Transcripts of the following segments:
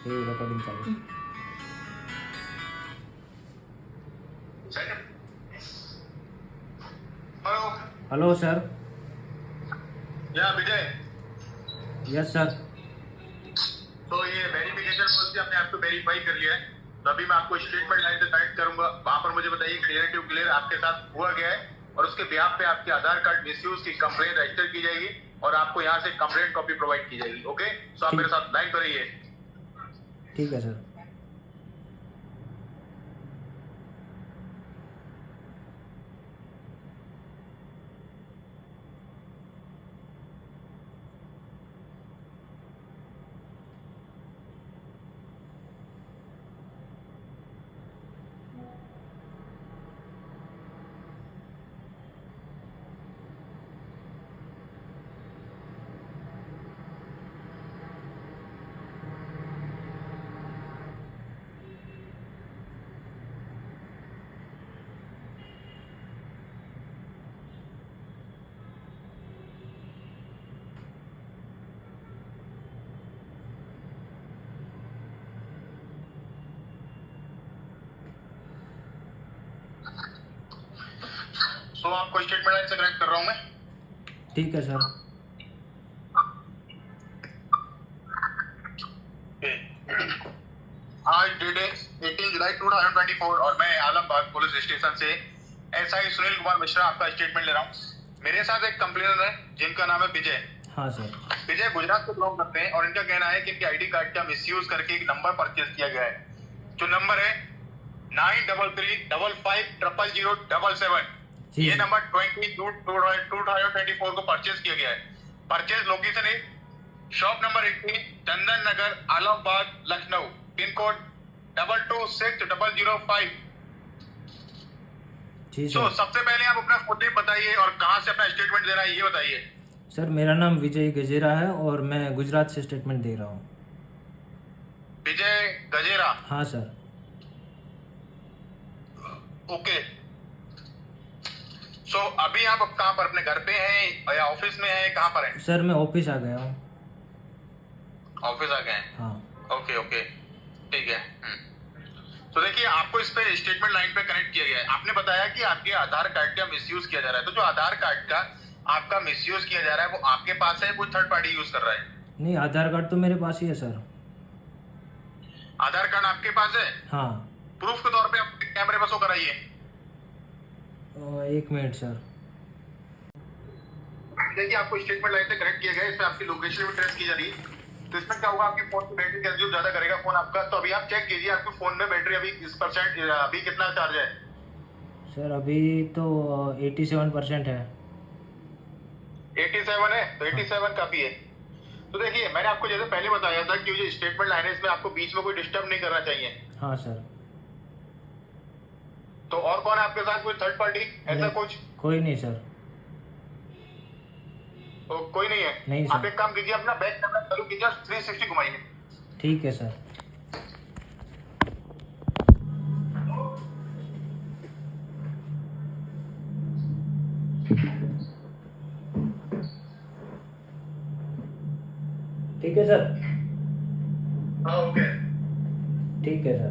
हे recording चालू. Hello. Hello sir. या विजय. Yes sir. तो ये वेरिफिकेशन पॉलिसी आपने आपको वेरीफाई कर लिया है, तो अभी मैं आपको स्टेटमेंट लाइन से कनेक्ट करूंगा. वहां पर मुझे बताइए क्लियर टू क्लियर आपके साथ हुआ गया है, और उसके ब्याह पे आपके आधार कार्ड मिसयूज की कंप्लेंट रजिस्टर की जाएगी और आपको यहाँ से कंप्लेंट कॉपी प्रोवाइड की जाएगी. ओके, सो आप मेरे साथ लाइन पर रहिए. ठीक है सर. सो आपको स्टेटमेंट लाइन से कनेक्ट कर रहा हूँ मैं. ठीक है सर. आज डेट है 18 जुलाई 2024 और मैं आलमबाग पुलिस स्टेशन से एसआई सुनील कुमार मिश्रा आपका स्टेटमेंट ले रहा हूँ. मेरे साथ एक कंप्लेनर है जिनका नाम है विजय. हाँ सर. विजय गुजरात से बिलोंग करते हैं और इनका कहना है कि इनके आईडी कार्ड का मिसयूज करके एक नंबर परचेज किया गया है. जो नंबर है 9335500077. ये नंबर 2024 को परचेज किया गया है. परचेज लोकेशन है shop number 18 Chandan Nagar Alambagh Lucknow, pin code 226005. जी तो सर. सबसे पहले आप अपना खुद नेम बताइए और कहाँ से अपना स्टेटमेंट देना है ये बताइए. सर मेरा नाम विजय गजेरा है और मैं गुजरात से स्टेटमेंट दे रहा हूँ. विजय गजेरा. हाँ सर. ओके. सो अभी आप कहाँ पर, अपने घर पे हैं या ऑफिस में हैं, कहाँ पर हैं? सर मैं ऑफिस आ गया हूँ. ऑफिस आ गए हैं. हाँ. ओके ओके ठीक है. तो देखिए आपको इस पे स्टेटमेंट लाइन पे कनेक्ट किया गया है. आपने बताया कि आपके आधार कार्ड का मिसयूज किया जा रहा है. तो जो आधार कार्ड का आपका मिसयूज किया जा रहा है वो आपके पास है, कोई थर्ड पार्टी यूज कर रहा है? नहीं, आधार कार्ड तो मेरे पास ही है सर. आधार कार्ड आपके पास है? हाँ. प्रूफ के तौर पे आप कैमरे पर शो कराइए. 1 मिनट सर. देखिए आपको स्टेटमेंट लाइन से कनेक्ट किया गया है, इसमें आपकी लोकेशन भी ट्रेस की जा रही है. तो इसमें क्या होगा, आपके फोन की बैटरी कंज्यूम ज्यादा करेगा फोन आपका. तो अभी आप चेक कीजिए आपके फोन में बैटरी अभी किस परसेंट, अभी कितना चार्ज है? सर अभी तो 87% है. 87 है? तो 87 काफी है. तो देखिए मैंने आपको जैसे पहले बताया था कि जो स्टेटमेंट लाइन है इसमें आपको बीच में कोई डिस्टर्ब नहीं करना चाहिए. हाँ सर. तो और कौन है आपके साथ, कोई थर्ड पार्टी ऐसा कुछ? कोई नहीं सर. तो कोई नहीं है? नहीं सर. आप एक काम कीजिए, अपना बैक कैमरा चालू कीजिए, 360 घुमाइए. ठीक है सर. ठीक है सर. हाँ ओके. ठीक है सर.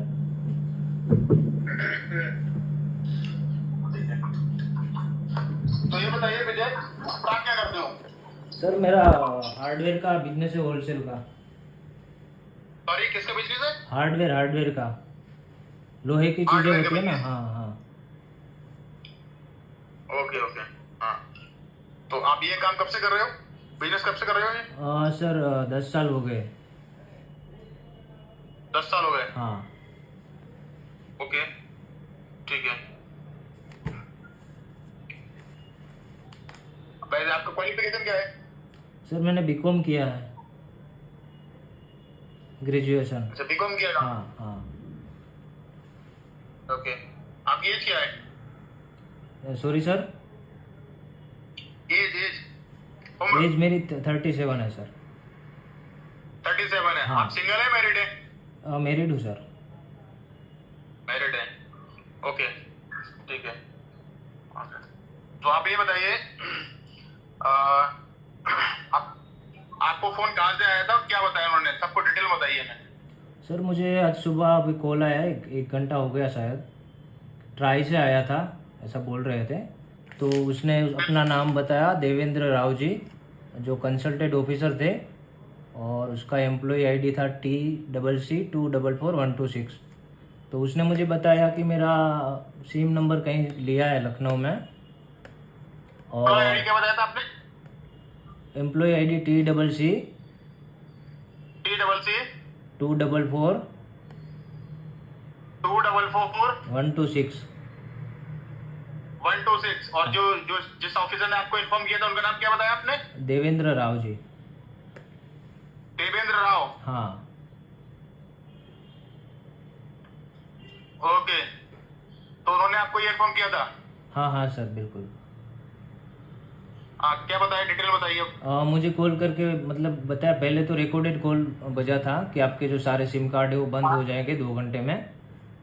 तो ये बताइए विजय, आप काम क्या करते हो? सर मेरा हार्डवेयर का बिजनेस है, होलसेल का. सॉरी, किसका बिजनेस है? हार्डवेयर का. लोहे की चीजें हार्डवेयर होती का है ना. business? हाँ हाँ. Okay okay. हाँ, तो आप ये काम कब से कर रहे हो, बिजनेस कब से कर रहे हो ये? सर 10 साल हो गए. 10 साल हो गए. हाँ. ओके ठीक है. वैसे आपका क्वालिफिकेशन क्या है? सर मैंने बीकॉम किया है, ग्रेजुएशन. अच्छा, बीकॉम किया है. हाँ हाँ. ओके. आपकी एज क्या है? Sorry sir. एज उम्र? एज मेरी 37 है सर. 37 है. हाँ. आप सिंगल है, मैरिड है? मैरिड हूँ सर. मैरिड है. ओके ठीक है. तो आप ये बताइए, आपको फोन कहाँ से आया था और क्या बताया उन्होंने, सबको डिटेल बताइए. मैं सर मुझे आज सुबह अभी कॉल आया है, एक घंटा हो गया शायद, ट्राई से आया था, ऐसा बोल रहे थे। तो उसने अपना नाम बताया, देवेंद्र राव जी, जो कंसल्टेंट ऑफिसर थे, और उसका एम्प्लॉय आईडी था TCC244126। तो उसने मुझे बताया कि मेरा सिम नंबर कहीं लिया है लखनऊ में, और क्या बताया था आपने? Employ ID TCC TCC 244 2444 126। 126। और जो जो जिस ऑफिसर ने आपको इन्फॉर्म किया था उनका नाम क्या बताया आपने? देवेंद्र राव जी। देवेंद्र राव। हाँ। ओके, तो उन्होंने आपको ये इन्फॉर्म किया था? हाँ हाँ सर, बिल्कुल। क्या बताया, डिटेल बताइए। मुझे कॉल करके मतलब बताया, पहले तो रिकॉर्डेड कॉल बजा था कि आपके जो सारे सिम कार्ड है वो बंद हो जाएंगे 2 घंटे में।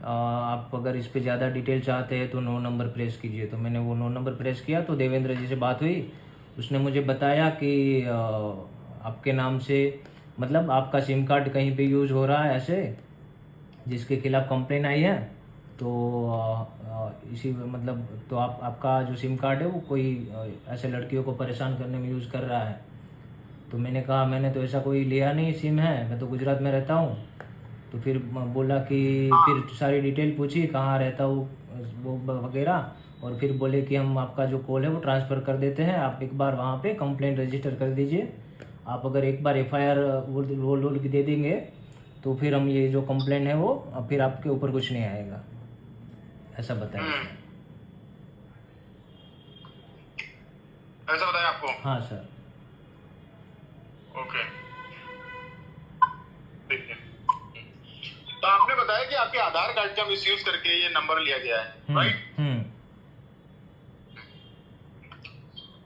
आप अगर इस पे ज़्यादा डिटेल चाहते हैं तो 9 नंबर प्रेस कीजिए। तो मैंने वो 9 नंबर प्रेस किया, तो देवेंद्र जी से बात हुई। उसने मुझे बताया कि आपके नाम से मतलब आपका सिम कार्ड कहीं पे यूज़ हो रहा है ऐसे, जिसके खिलाफ कंप्लेन आई है। तो इसी मतलब तो आपका जो सिम कार्ड है वो कोई ऐसे लड़कियों को परेशान करने में यूज़ कर रहा है। तो मैंने कहा मैंने तो ऐसा कोई लिया नहीं सिम है, मैं तो गुजरात में रहता हूँ। तो फिर बोला कि फिर सारी डिटेल पूछी, कहाँ रहता हूँ वो वगैरह, और फिर बोले कि हम आपका जो कॉल है वो ट्रांसफ़र कर देते हैं, आप एक बार वहाँ पे कंप्लेंट रजिस्टर कर दीजिए। आप अगर एक बार FIR वो दे देंगे तो फिर हम ये जो कंप्लेंट है वो फिर आपके ऊपर कुछ नहीं आएगा, ऐसा बताया उसने। ऐसा बताया आपको? हाँ सर। ओके, ठीक है। तो आपने बताया कि आपके आधार कार्ड का मिसयूज करके ये नंबर लिया गया है, राइट?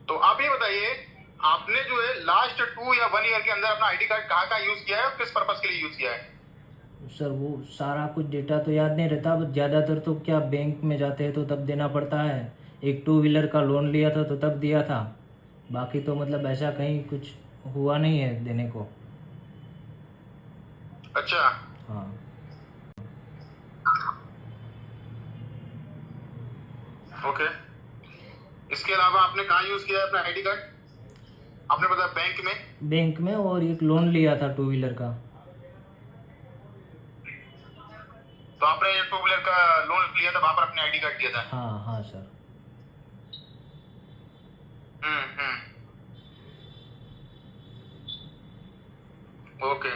तो आप ये बताइए, आपने जो है लास्ट 2 या 1 ईयर के अंदर अपना ID कार्ड कहाँ यूज किया है और किस पर्पस के लिए यूज किया है? सर वो सारा कुछ डेटा तो याद नहीं रहता, बस ज़्यादातर तो क्या बैंक में जाते हैं तो तब देना पड़ता है। एक 2 व्हीलर का लोन लिया था तो तब दिया था, बाकी तो मतलब ऐसा कहीं कुछ हुआ नहीं है देने को। अच्छा। हाँ। ओके, इसके अलावा आपने कहाँ यूज किया है अपना ID कार्ड? आपने बताया बैंक में। बैंक में, और एक लोन लिया था 2 व्हीलर का। तो आपने 2 व्हीलर का लोन लिया था, वहां पर अपने ID कार्ड दिया था? हाँ हाँ सर। ओके,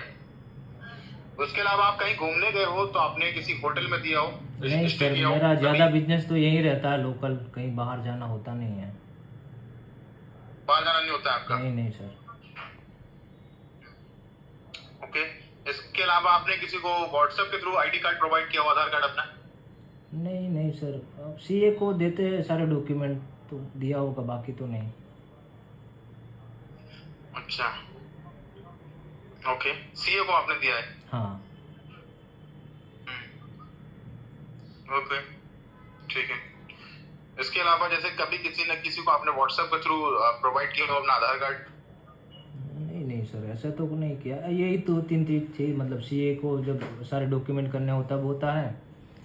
उसके अलावा आप कहीं घूमने गए हो तो आपने किसी होटल में दिया हो? नहीं सर, मेरा ज़्यादा बिजनेस तो यही रहता है लोकल, कहीं बाहर जाना होता नहीं है। बाहर जाना नहीं होता आपका? नहीं सर। ओके, इसके अलावा आपने किसी को व्हाट्सएप के थ्रू ID कार्ड प्रोवाइड किया हो, आधार कार्ड अपना? नहीं सर, अब CA को देते हैं सारे डॉक्यूमेंट तो दिया होगा, बाकी तो नहीं। अच्छा, ओके, CA को आपने दिया है? हाँ। ओके, ठीक है। इसके अलावा जैसे कभी किसी न किसी को आपने व्हाट्सएप के थ्रू प्रोवाइड किया हो अपना आधार कार्ड? नहीं सर, ऐसा तो नहीं किया। यही 2-3 चीज थी, मतलब CA को जब सारे डॉक्यूमेंट करने हो तब होता है,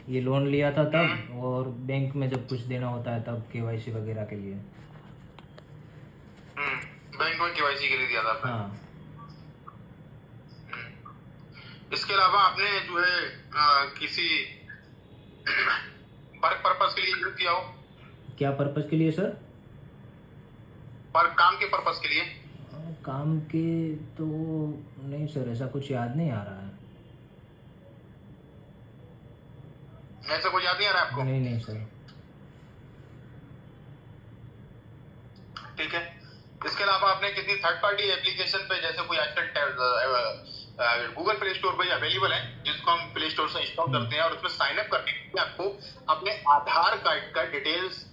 ये लोन लिया था तब, और बैंक में जब कुछ देना होता है तब KYC वगैरह के लिए। बैंक में KYC के लिए दिया था आपने? हाँ। इसके अलावा आपने जो है किसी वर्क पर्पस के लिए यूज किया हो? क्या पर्पस के लिए सर? पर काम के पर्पस के लिए? काम के तो नहीं सर, ऐसा कुछ याद नहीं आ रहा है। ऐसा कुछ याद नहीं आ रहा है आपको? नहीं सर। ठीक है। इसके अलावा आपने किसी थर्ड पार्टी एप्लीकेशन पे, जैसे कोई आजकल गूगल प्ले स्टोर पे अवेलेबल है, जिसको हम प्ले स्टोर से इंस्टॉल करते हैं, और उसमें साइन अप करने के लिए आपको अपने आधार कार्ड का डिटेल्स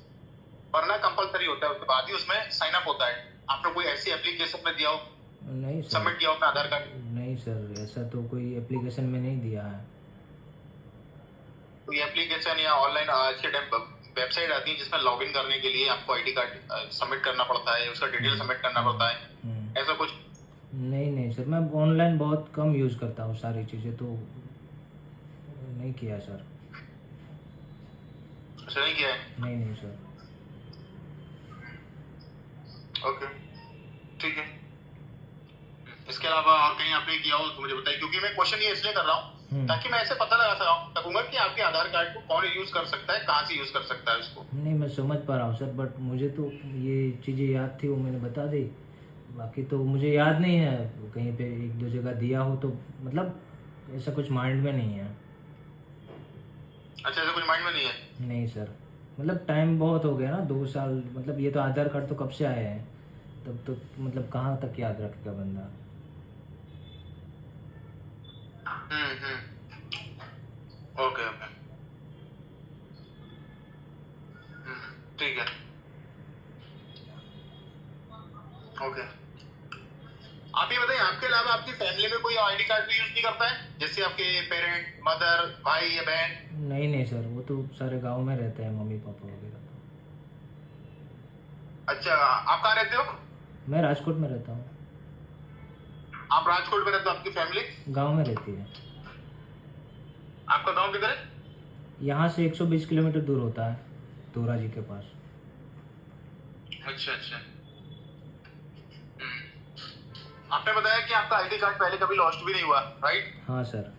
भरना कंपलसरी होता है, उसके बाद ही उसमें साइन अप होता है। आपने कोई ऐसी एप्लीकेशन में दिया हो? नहीं सर। सबमिट किया हो अपना आधार कार्ड? नहीं सर, ऐसा तो कोई एप्लीकेशन में नहीं दिया है। कोई एप्लीकेशन या ऑनलाइन आज के टाइम वेबसाइट आती है जिसमें लॉगिन करने के लिए आपको ID कार्ड सबमिट करना पड़ता है, उसका डिटेल सबमिट करना पड़ता है, ऐसा कुछ? नहीं नहीं सर, मैं ऑनलाइन बहुत कम यूज़ करता हूँ सारी चीज़ें, तो नहीं किया सर। अच्छा, नहीं किया है। नहीं नहीं सर। ओके, ठीक है। इसके अलावा और कहीं आपने किया हो तो मुझे बताइए, क्योंकि मैं क्वेश्चन ये इसलिए कर रहा हूँ ताकि मैं ऐसे पता लगा सकूंगा कि आपके आधार कार्ड को कौन यूज कर सकता है, कहाँ से यूज कर सकता है उसको। नहीं, मैं समझ पा रहा हूँ सर, बट मुझे तो ये चीज़ें याद थी, वो मैंने बता दी। बाकी तो मुझे याद नहीं है, कहीं पे एक दो जगह दिया हो तो, मतलब ऐसा कुछ माइंड में नहीं है। अच्छा, ऐसा कुछ माइंड में नहीं है। नहीं सर, मतलब टाइम बहुत हो गया ना, 2 साल, मतलब ये तो आधार कार्ड तो कब से आया है, तब तो मतलब कहाँ तक याद रखेगा बंदा। ओके ओके, ठीक है। ओके, आप ये बताइए, आपके अलावा आपकी फैमिली में कोई आईडी कार्ड भी यूज नहीं करता है, जैसे आपके पेरेंट, मदर, भाई या बहन? नहीं नहीं सर, वो तो सारे गांव में रहते हैं, मम्मी पापा वगैरह तो। अच्छा, आप कहाँ रहते हो? मैं राजकोट में रहता हूँ। आप राजकोट में रहते हो, आपकी फैमिली गांव में रहती है। आपका गांव किधर है? यहाँ से 120 किलोमीटर दूर होता है, तोरा जी के पास। अच्छा अच्छा। आपने बताया कि आपका आईडी कार्ड पहले कभी लॉस्ट भी नहीं हुआ, राइट? हाँ सर।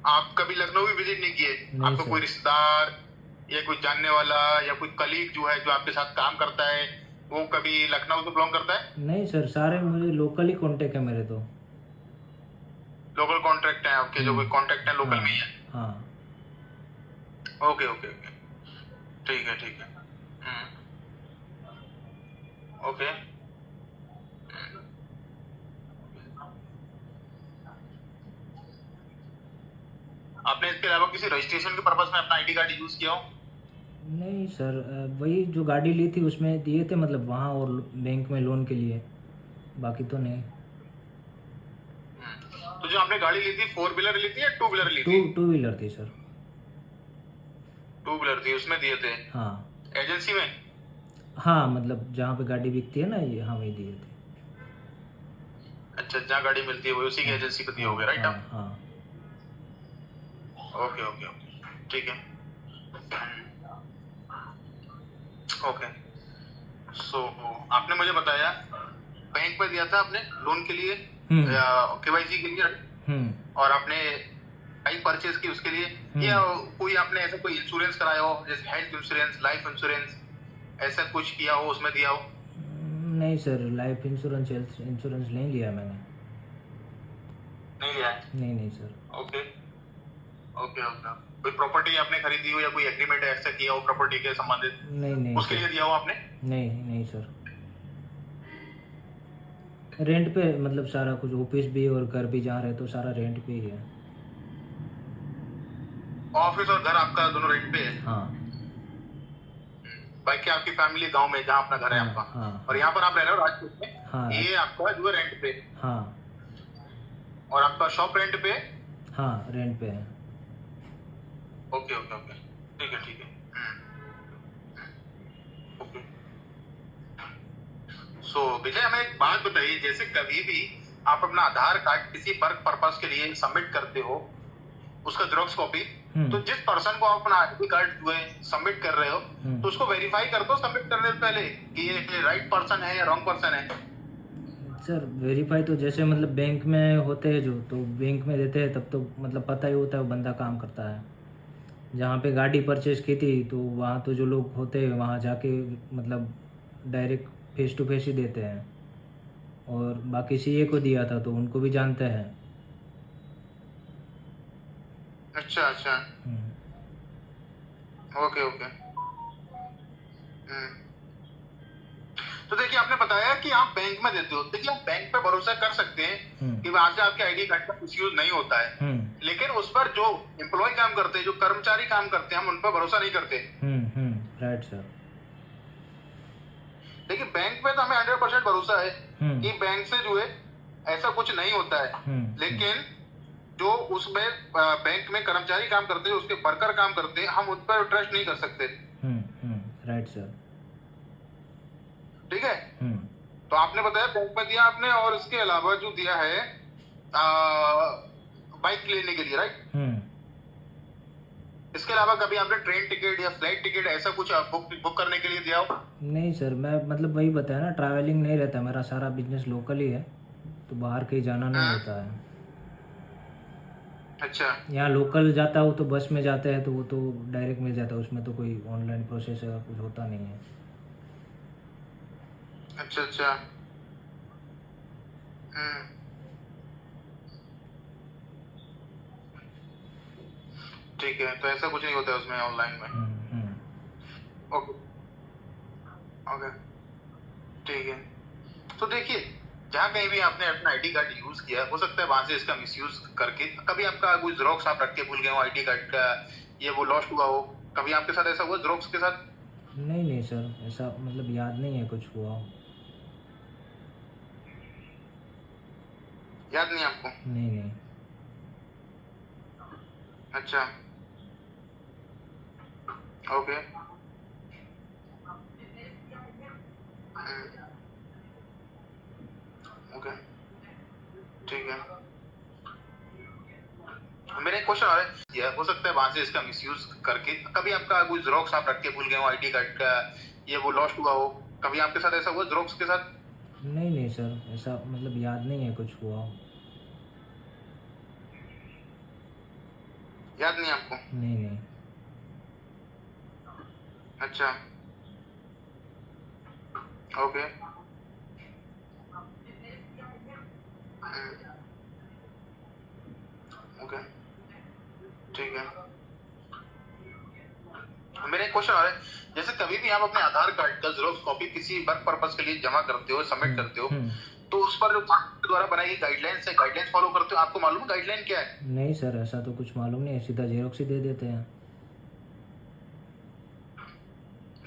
आप कभी लखनऊ भी विजिट नहीं किए? नहीं आपका सर। कोई रिश्तेदार या कोई जानने वाला या कोई कलीग जो है, जो आपके साथ काम करता है, वो कभी लखनऊ से बिलोंग करता है? नहीं सर, सारे मुझे लोकल ही कांटेक्ट है मेरे तो। लोकल कॉन्ट्रैक्ट है आपके? जो कोई कॉन्ट्रैक्ट है लोकल हाँ में ही है? हाँ। ओके ओके ओके, ठीक है ठीक है। ओके, आपने इसके अलावा किसी रजिस्ट्रेशन के पर्पस में अपना आईडी कार्ड यूज किया हो? नहीं सर, वही जो गाड़ी ली थी उसमें दिए थे, मतलब वहाँ और बैंक में लोन के लिए, बाकी तो नहीं। तो जो आपने गाड़ी ली थी, 4 व्हीलर ली थी या 2 व्हीलर ली थी? टू व्हीलर थी सर। 2 व्हीलर थी, उसमें दिए थे? हाँ एजेंसी में? हाँ, मतलब जहाँ पे गाड़ी बिकती है ना, ये हाँ वही दिए थे। अच्छा, जहाँ गाड़ी मिलती है वो उसी की एजेंसी को दिए होगे, राइट? हाँ आप हाँ। ओके ओके ओके, ठीक है। ओके, सो आपने मुझे बताया बैंक में दिया था आपने लोन के लिए, केवाईसी के लिए, और आपने बाइक परचेज की उसके लिए, या कोई आपने ऐसा कोई इंश्योरेंस कराया हो, जैसे हेल्थ इंश्योरेंस, लाइफ इंश्योरेंस, ऐसा कुछ किया हो, उसमें दिया हो? नहीं sir, life insurance, health insurance नहीं लिया मैंने। नहीं लिया है? नहीं नहीं सर। ओके ओके ओके, कोई प्रॉपर्टी आपने खरीदी हो या कोई एग्रीमेंट ऐसा किया हो प्रॉपर्टी के संबंधित? नहीं नहीं उसके लिए दिया हो आपने? नहीं नहीं सर। रेंट पे, मतलब सारा कुछ, ऑफिस भी और घर भी जहाँ रहे तो सारा रेंट पे ही है। ऑफिस और घर आपका दोनों रेंट पे है? हाँ। बाकी आपकी फैमिली गांव में जहाँ अपना घर है आपका? हाँ। और यहाँ पर आप रह रहे हो राजकोट में? हाँ। ये आपका जो है रेंट पे? हाँ। और आपका शॉप रेंट पे? हाँ, रेंट पे है। ओके ओके ओके, ठीक है ठीक है। ओके, सो विजय, हमें एक बात बताइए, जैसे कभी भी आप अपना आधार कार्ड किसी वर्क पर्पस के लिए सबमिट करते हो, उसका जेरॉक्स कॉपी, तो जिस पर्सन को आप अपना आईडी कार्ड जो है सबमिट कर रहे हो, तो उसको वेरीफाई करते हो सबमिट करने से पहले कि ये राइट पर्सन है या रॉन्ग पर्सन है? सर वेरीफाई तो जैसे मतलब बैंक में होते हैं जो, तो बैंक में देते हैं तब तो मतलब पता ही होता है वो बंदा काम करता है। जहाँ पे गाड़ी परचेज की थी तो वहाँ तो जो लोग होते हैं वहाँ जाके मतलब डायरेक्ट फेस टू फेस ही देते हैं, और बाकी सीए को दिया था तो उनको भी जानते हैं। अच्छा अच्छा, ओके ओके। तो देखिए, आपने बताया कि आप बैंक में देते हो। देखिए, आप बैंक पे भरोसा कर सकते हैं कि वहां से आपके आईडी कार्ड का मिसयूज नहीं होता है, लेकिन उस पर जो एम्प्लॉय काम करते हैं, जो कर्मचारी काम करते हैं, हम उन पर भरोसा नहीं करते। Right sir. देखिए, बैंक पे तो हमें 100% भरोसा है कि बैंक से जो है ऐसा कुछ नहीं होता है, लेकिन जो उसमें बैंक में कर्मचारी काम करते हैं, उसके वर्कर काम करते हैं, हम उन पर ट्रस्ट नहीं कर सकते। Right sir. ठीक है? तो आपने बताया बैंक में दिया आपने, और इसके अलावा जो दिया है बाइक लेने के लिए, राइट? इसके अलावा कभी आपने ट्रेन टिकट या फ्लाइट टिकट ऐसा कुछ बुक करने के लिए दिया हो? नहीं सर, मैं मतलब वही बताया ना, ट्रैवलिंग नहीं रहता, मेरा सारा बिजनेस लोकल ही है, तो बाहर कहीं जाना नहीं होता है। अच्छा, यहाँ लोकल जाता हो तो बस में जाते हैं तो वो तो डायरेक्ट मिल जाता है, उसमें तो कोई ऑनलाइन प्रोसेस है कुछ होता नहीं है। अच्छा अच्छा। ठीक है, तो ऐसा कुछ नहीं होता है उसमें ऑनलाइन में। ओके ओके, ठीक है। तो देखिए, जहाँ कहीं भी आपने अपना आईडी कार्ड यूज किया, हो सकता है वहां से इसका मिसयूज करके कभी आपका कोई जेरोक्स आप रख के भूल गए हो आईडी कार्ड का, ये वो लॉस्ट हुआ हो, कभी आपके साथ ऐसा हुआ जेरोक्स के साथ? नहीं नहीं सर, ऐसा मतलब याद नहीं है कुछ हुआ। याद नहीं आपको? नहीं नहीं। अच्छा, ओके। ओके, ठीक है। मेरा एक क्वेश्चन और है, हो सकता है वहां से इसका मिसयूज करके कभी आपका कोई जेरोक्स आप रख के भूल गए हो आईडी कार्ड का, ये वो लॉस्ट हुआ हो, कभी आपके साथ ऐसा हुआ जेरोक्स के साथ? नहीं नहीं सर, ऐसा मतलब याद नहीं है कुछ हुआ। याद नहीं आपको? नहीं नहीं। अच्छा, ओके। ओके, ठीक है। मेरा एक क्वेश्चन और है, जैसे कभी भी आप अपने आधार कार्ड का जेरोक्स कॉपी किसी वर्क पर्पस के लिए जमा करते हो, सबमिट करते हो, तो उस पर जो द्वारा बनाई गई गाइडलाइंस है, गाइडलाइंस फॉलो करते हो? आपको मालूम है गाइडलाइन क्या है? नहीं सर, ऐसा तो कुछ मालूम नहीं है, सीधा जेरोक्स ही दे देते हैं।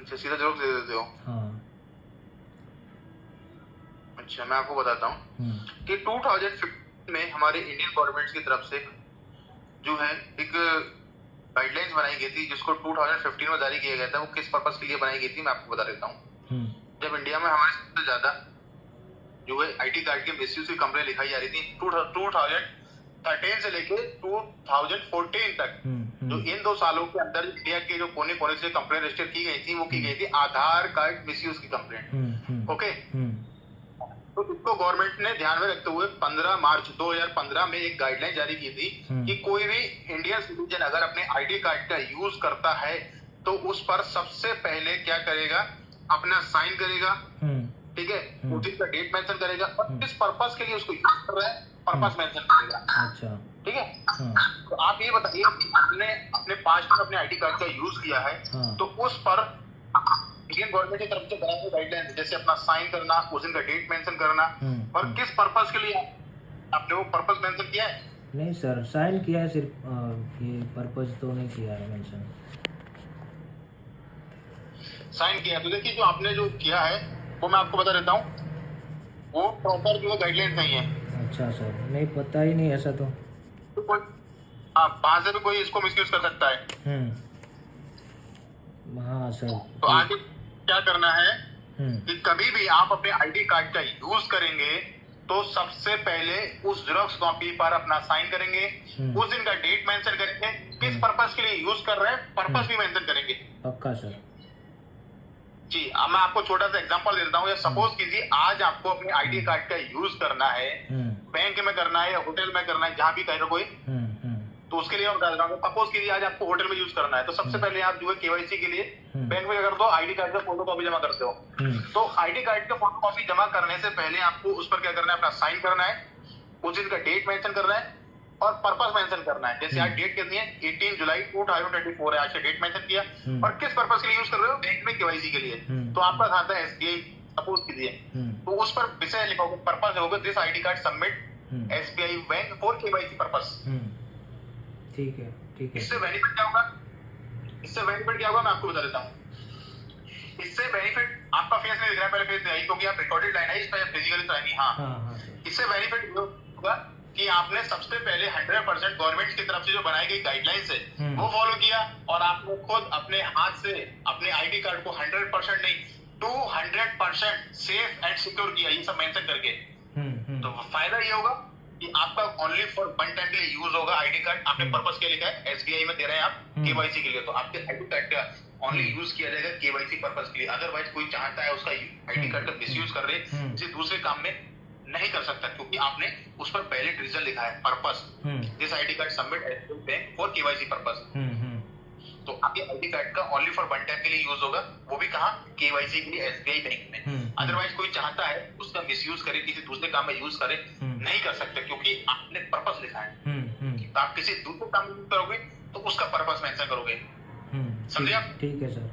अच्छा, सीधा जेरोक्स दे देते हो? हाँ। अच्छा, मैं आपको बताता हूँ कि 2015 में हमारे इंडियन गवर्नमेंट की तरफ से जो है एक गाइडलाइंस बनाई गई थी, जिसको 2015 में जारी किया गया था। वो किस पर्पस के लिए बनाई गई थी मैं आपको बता देता हूँ। जब इंडिया में हमारे सबसे ज्यादा जो है आईडी कार्ड के मिसयूज की कंप्लेंट लिखाई जा रही थी 2013 से लेके 2014 तक, जो इन 2 सालों के अंदर इंडिया के जो कोने कोने से कंप्लेंट रजिस्टर की गई थी, वो की गई थी आधार कार्ड मिसयूज की कंप्लेंट। ओके, तो इसको गवर्नमेंट ने ध्यान में रखते हुए 15 मार्च 2015 में एक गाइडलाइन जारी की थी कि कोई भी इंडियन सिटीजन अगर अपने आईडी कार्ड का यूज करता है तो उस पर सबसे पहले क्या करेगा, अपना साइन करेगा, ठीक है, उसका डेट मेंशन करेगा और किस पर्पस के लिए उसको यूज कर रहा है पर्पस मेंशन करेगा। अच्छा, ठीक है। तो आप ये बताइए, आपने अपने पास्ट में अपने आईडी कार्ड का यूज किया है, तो उस पर इंडियन गवर्नमेंट की तरफ से बनाई गई गाइडलाइंस, जैसे अपना साइन करना, उस दिन का डेट मेंशन करना, और किस पर्पस के लिए आपने वो पर्पस मेंशन किया है? नहीं सर, साइन किया है सिर्फ, ये पर्पस तो नहीं किया है मेंशन। साइन किया, तो देखिए जो आपने जो किया है वो मैं आपको बता देता हूँ, वो प्रॉपर जो गाइडलाइंस नहीं है। अच्छा सर, नहीं पता ही नहीं ऐसा तो कोई वहां से भी कोई इसको मिसयूज कर सकता है। हाँ सर। तो आगे क्या करना है कि कभी भी आप अपने आईडी कार्ड का यूज करेंगे तो सबसे पहले उस जेरोक्स कॉपी पर अपना साइन करेंगे, उस दिन का डेट मेंशन करेंगे, किस पर्पस के लिए यूज कर रहे हैं पर्पस भी मेंशन करेंगे। पक्का सर जी। अब मैं आपको छोटा सा एग्जांपल दे देता हूँ। सपोज कीजिए आज आपको अपने आईडी कार्ड का यूज करना है, बैंक में करना है या होटल में करना है, जहां भी कह रहे कोई, तो उसके लिए मैं बता रहा हूँ। सपोज कीजिए आज आपको होटल में यूज करना है, तो सबसे पहले आप जो है केवाईसी के लिए बैंक में कर दो, आईडी कार्ड का फोटो कॉपी जमा करते हो। तो आईडी कार्ड का फोटो कॉपी जमा करने से पहले आपको उस पर क्या करना है, अपना साइन करना है, उस दिन का डेट मेंशन करना है और पर्पस मेंशन करना है। जैसे आज डेट कितनी है, 18 जुलाई 2024 है, आज का डेट मेंशन किया और किस पर्पस के लिए यूज कर रहे हो, बैंक में केवाईसी के लिए। तो आपका खाता है एसबीआई सपोज कीजिए, तो उस पर विषय लिखोगे, पर्पस होगा this ID card submit SBI bank for KYC purpose. ठीक है, ठीक है। इससे बेनिफिट क्या होगा, इससे बेनिफिट क्या होगा मैं आपको बता देता हूँ। इससे बेनिफिट आपका फेस नहीं दिख रहा है, पहले फेस दिखाई क्योंकि आप रिकॉर्डेड लाइन है, इस पर फिजिकली तो नहीं। हाँ, इससे बेनिफिट होगा कि आपने सबसे पहले 100% गवर्नमेंट की तरफ से जो बनाई गई गाइडलाइंस है वो फॉलो किया और आपने खुद अपने हाथ से अपने आईडी कार्ड को 100% नहीं 200% सेफ एंड सिक्योर किया, ये सब मेंशन करके। तो फायदा ये होगा कि आपका ओनली फॉर वन टाइम के लिए यूज होगा आईडी कार्ड। आपने पर्पस के लिखा है, एसबीआई में दे रहे हैं आप केवाईसी के लिए, तो आपके आईडी कार्ड का ओनली यूज किया जाएगा केवाईसी पर्पस के लिए। अदरवाइज कोई चाहता है उसका आईडी कार्ड का मिसयूज कर रहे किसी दूसरे काम में नहीं कर सकता, क्योंकि आपने उस पर वैलिड रीजन लिखा है, purpose, this ID card submit SBI bank for KYC purpose. तो आपके आईडी कार्ड का ओनली फॉर वन टाइम के लिए यूज होगा, वो भी कहाँ, केवाईसी के लिए एसबीआई बैंक में। अदरवाइज कोई चाहता है उसका मिसयूज करे, किसी दूसरे काम में यूज करे, नहीं कर सकते, क्योंकि आपने पर्पस लिखा है। तो आप किसी दूसरे काम में यूज करोगे तो उसका पर्पस मेंशन करोगे, समझे आप? ठीक है सर।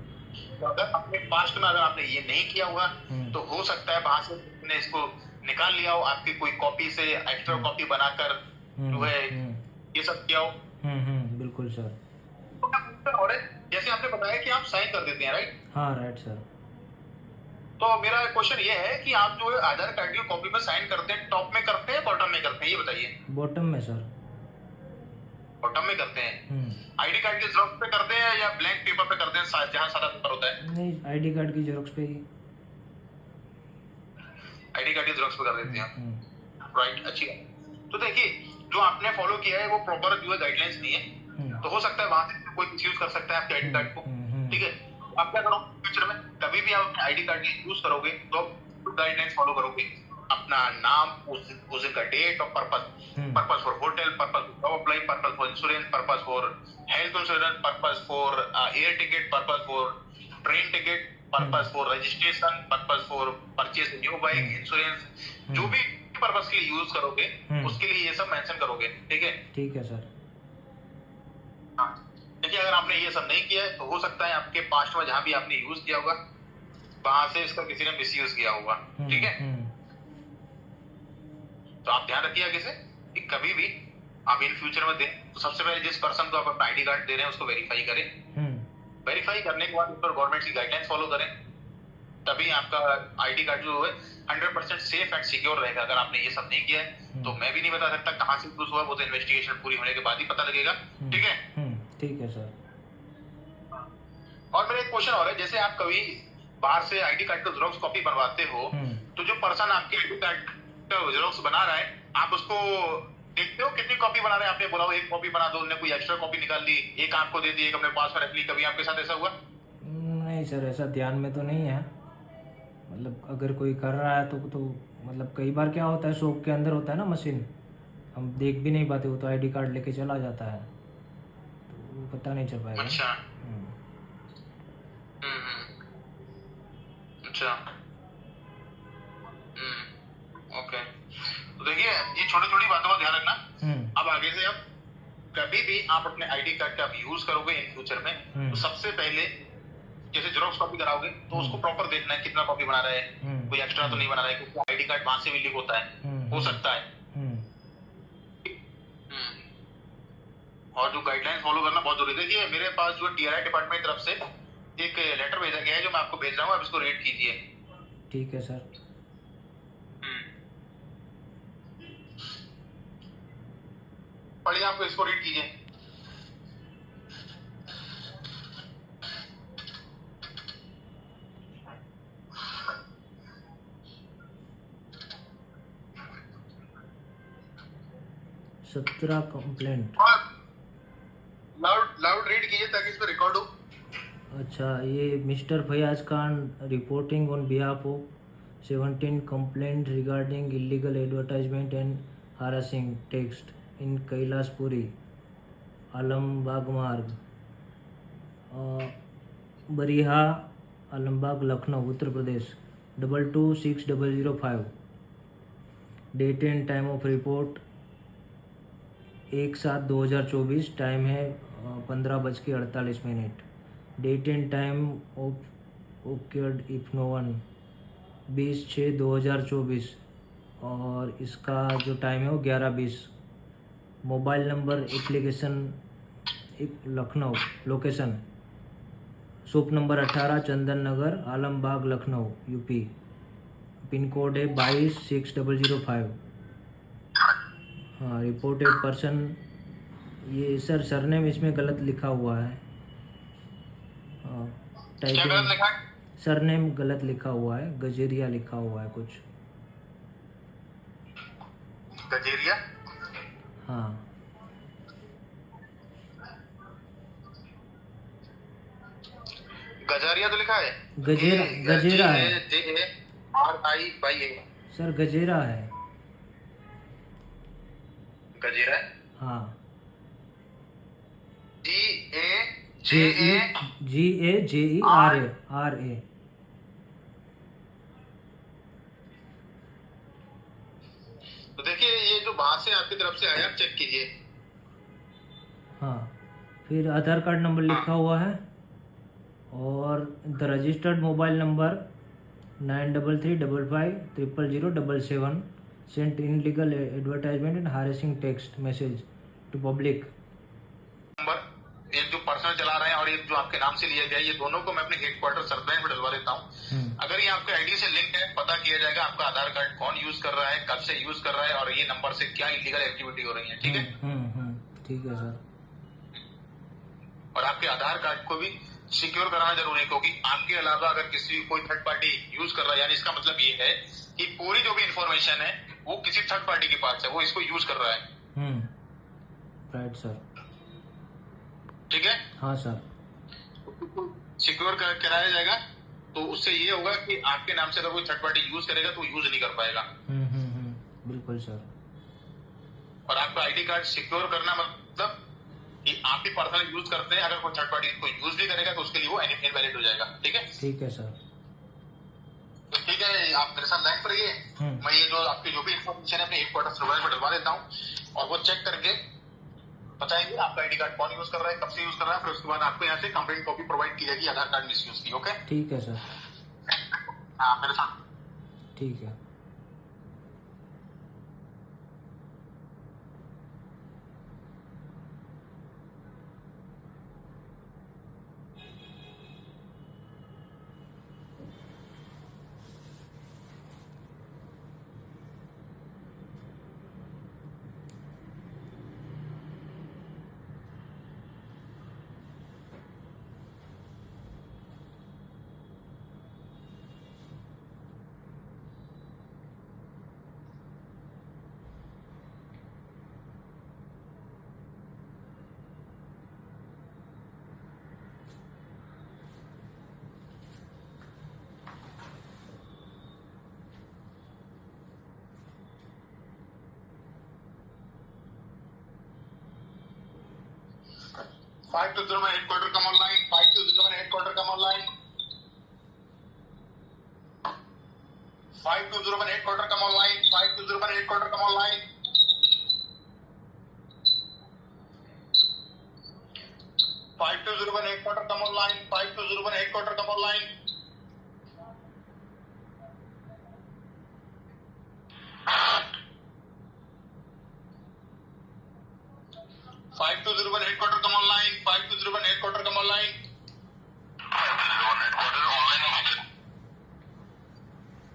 तो अगर अपने पास्ट में अगर आपने ये नहीं किया होगा तो हो सकता है वहां से आपने इसको निकाल लिया हो, आपकी कोई कॉपी से एक्स्ट्रा कॉपी बनाकर जो है ये सब किया हो। बिल्कुल सर। और जैसे आपने बताया कि आप साइन कर देते हैं, राइट? हाँ राइट सर। तो मेरा क्वेश्चन ये है कि आप जो है आधार कार्ड की कॉपी में साइन करते हैं, टॉप में करते हैं बॉटम में करते हैं, ये बताइए। बॉटम में सर। बॉटम में करते हैं। आईडी कार्ड की जेरॉक्स पे करते हैं या ब्लैंक पेपर पे करते हैं, जहां सादा पेपर होता है? नहीं, आईडी कार्ड की जेरॉक्स पे ही। आईडी कार्ड की जेरॉक्स पे कर देते हैं, राइट? अच्छी बात। तो देखिए, जो आपने फॉलो किया है वो प्रॉपर जो है गाइडलाइंस नहीं है, तो हो सकता है वहां से कोई मिसयूज कर सकता है आपके आईडी कार्ड को, ठीक है? आप क्या करो, फ्यूचर में कभी भी आप आईडी कार्ड यूज करोगे तो आप गाइडलाइंस फॉलो करोगे, अपना नाम, उस दिन का डेट और purpose for hotel, purpose for job apply, purpose for insurance, purpose for health insurance, purpose for air ticket, purpose for train ticket, purpose for registration, purpose for purchase new bike, insurance, जो भी purpose के लिए use करोगे उसके लिए ये सब mention करोगे, ठीक है? ठीक है सर। हाँ, देखिए, अगर आपने ये सब नहीं किया है तो हो सकता है आपके पास्ट में जहां भी आपने यूज किया होगा वहां से इसका किसी ने मिसयूज किया होगा, ठीक है? तो आप ध्यान रखिए आगे से कि कभी भी आप इन फ्यूचर में दें तो सबसे पहले जिस पर्सन को आप अपना आईडी कार्ड दे रहे हैं उसको वेरीफाई करें। वेरीफाई करने के बाद उस पर गवर्नमेंट की गाइडलाइंस फॉलो करें, तभी आपका आईडी कार्ड जो है 100% सेफ एंड सिक्योर रहेगा। अगर आपने ये सब नहीं किया है तो मैं भी नहीं बता सकता कहां से यूज हुआ, वो तो इन्वेस्टिगेशन पूरी होने के बाद ही पता लगेगा, ठीक है? ठीक है सर। और मेरा एक क्वेश्चन और है, जैसे आप कभी बाहर से आईडी कार्ड का जेरॉक्स कॉपी बनवाते हो तो जो पर्सन आपके आईडी कार्ड का जेरॉक्स बना रहा है, आप उसको देखते हो कितनी कॉपी बना रहे हैं? आपने बोला वो एक कॉपी बना दो, उन्होंने कोई एक्स्ट्रा कॉपी निकाल ली, एक आपको दे दी, एक अपने पास में रख ली, कभी आपके साथ ऐसा हुआ? नहीं सर, ऐसा ध्यान में तो नहीं है। मतलब अगर कोई कर रहा है तो मतलब कई बार क्या होता है, शॉप के अंदर होता है ना मशीन, हम देख भी नहीं पाते, वो तो आईडी कार्ड लेके चला जाता है, तो पता नहीं चल पाएगा। अच्छा। अच्छा। ओके। तो देखिए, ये छोटी छोटी बातों का ध्यान रखना। अब आगे से आप कभी भी आप अपने आईडी कार्ड का यूज करोगे इन फ्यूचर में तो सबसे पहले जैसे जेरॉक्स कॉपी कराओगे तो उसको प्रॉपर देखना है कितना कॉपी बना रहा है, कोई एक्स्ट्रा तो नहीं बना रहा है, क्योंकि आईडी कार्ड वहां से भी लीक होता है, हो सकता है। और जो गाइडलाइंस फॉलो करना बहुत जरूरी है। देखिए, मेरे पास जो टीआरआई डिपार्टमेंट की तरफ से एक लेटर भेजा गया है जो मैं आपको भेज रहा हूँ, आप इसको रीड कीजिए। ठीक है सर। पढ़िए, आपको इसको रीड कीजिए। सत्रह कंप्लेंट। लाउड रीड कीजिए ताकि इस पर रिकॉर्ड हो। अच्छा, ये mister Fayaz Khan reporting on behalf of 17 complaint regarding illegal advertisement and harassing text in Kailashpuri Alambagh Marg Bariha Alambagh Lucknow Uttar Pradesh 226005। Date and time of report 1/7/2024। Time है 15:48। Date and time of occurred if no one 20/6/2024 और इसका जो टाइम है वो 11:20। Mobile number application Lucknow, location shop number 18 Chandan Nagar Alambagh Lucknow UP, pin code है 226005। हाँ, reported person, ये sir surname इसमें गलत लिखा हुआ है। क्या गलत लिखा है? सरनेम गलत लिखा हुआ है, गजेरिया लिखा हुआ है कुछ। गजेरिया? हाँ गजारिया तो लिखा है। गजेरा, गजेरा है GAJARI सर, गजेरा है। गजेरा है। हाँ GAJERA। तो देखिए ये जो बाहर से आपकी तरफ से आया, चेक कीजिए। हाँ, फिर आधार कार्ड नंबर लिखा हुआ है और the registered mobile number 9335500777 sent illegal advertisement and harassing text message to public. Number एक जो पर्सनल चला रहे हैं और एक जो आपके नाम से लिया गया, ये दोनों को मैं अपने हेडक्वार्टर सरदार में डलवा देता हूँ। अगर ये आपके आईडी से लिंक है, पता किया जाएगा आपका आधार कार्ड कौन यूज कर रहा है, कब से यूज कर रहा है और ये नंबर से क्या इलीगल एक्टिविटी हो रही है। ठीक है। ठीक है सर। और आपके आधार कार्ड को भी सिक्योर कराना जरूरी है, क्योंकि आपके अलावा अगर किसी कोई थर्ड पार्टी यूज कर रहा है, यानी इसका मतलब ये है कि पूरी जो भी इंफॉर्मेशन है वो किसी थर्ड पार्टी के पास है, वो इसको यूज कर रहा है। Right sir. ठीक है। हाँ सर। सिक्योर कराया जाएगा तो उससे ये होगा कि आपके नाम से अगर कोई थर्ड पार्टी यूज करेगा तो यूज नहीं कर पाएगा। बिल्कुल सर। और आपका आईडी कार्ड सिक्योर करना मतलब कि आप ही पर्सनल यूज करते हैं, अगर कोई थर्ड पार्टी को यूज भी करेगा तो उसके लिए वो इनवैलिड हो जाएगा। ठीक है। ठीक है सर। तो ठीक है, आप मेरे साथ लाइन पर रहिए। मैं ये जो आपकी जो भी इन्फॉर्मेशन है अपने हेडक्वार्टर सर्वर में डलवा देता हूँ और वो चेक करके बताएंगे आपका आईडी कार्ड कौन यूज कर रहा है, कब से यूज कर रहा है। फिर उसके बाद आपको यहाँ से कंप्लेंट कॉपी प्रोवाइड की जाएगी आधार कार्ड मिसयूज की। ओके। ठीक है सर। हाँ मेरे साथ। ठीक है। फाइव टू जीरो में हेडक्वार्टर कम ऑनलाइन, 520 में हेडक्वार्टर कम ऑनलाइन, 520 में हेडक्वार्टर कम ऑनलाइन, 520 में हेडक्वार्टर कम ऑनलाइन, 520 में हेडक्वार्टर कम ऑनलाइन, 520 में headquarter come online, 520 headquarter come online, 520 headquarter come online. 520 headquarter online.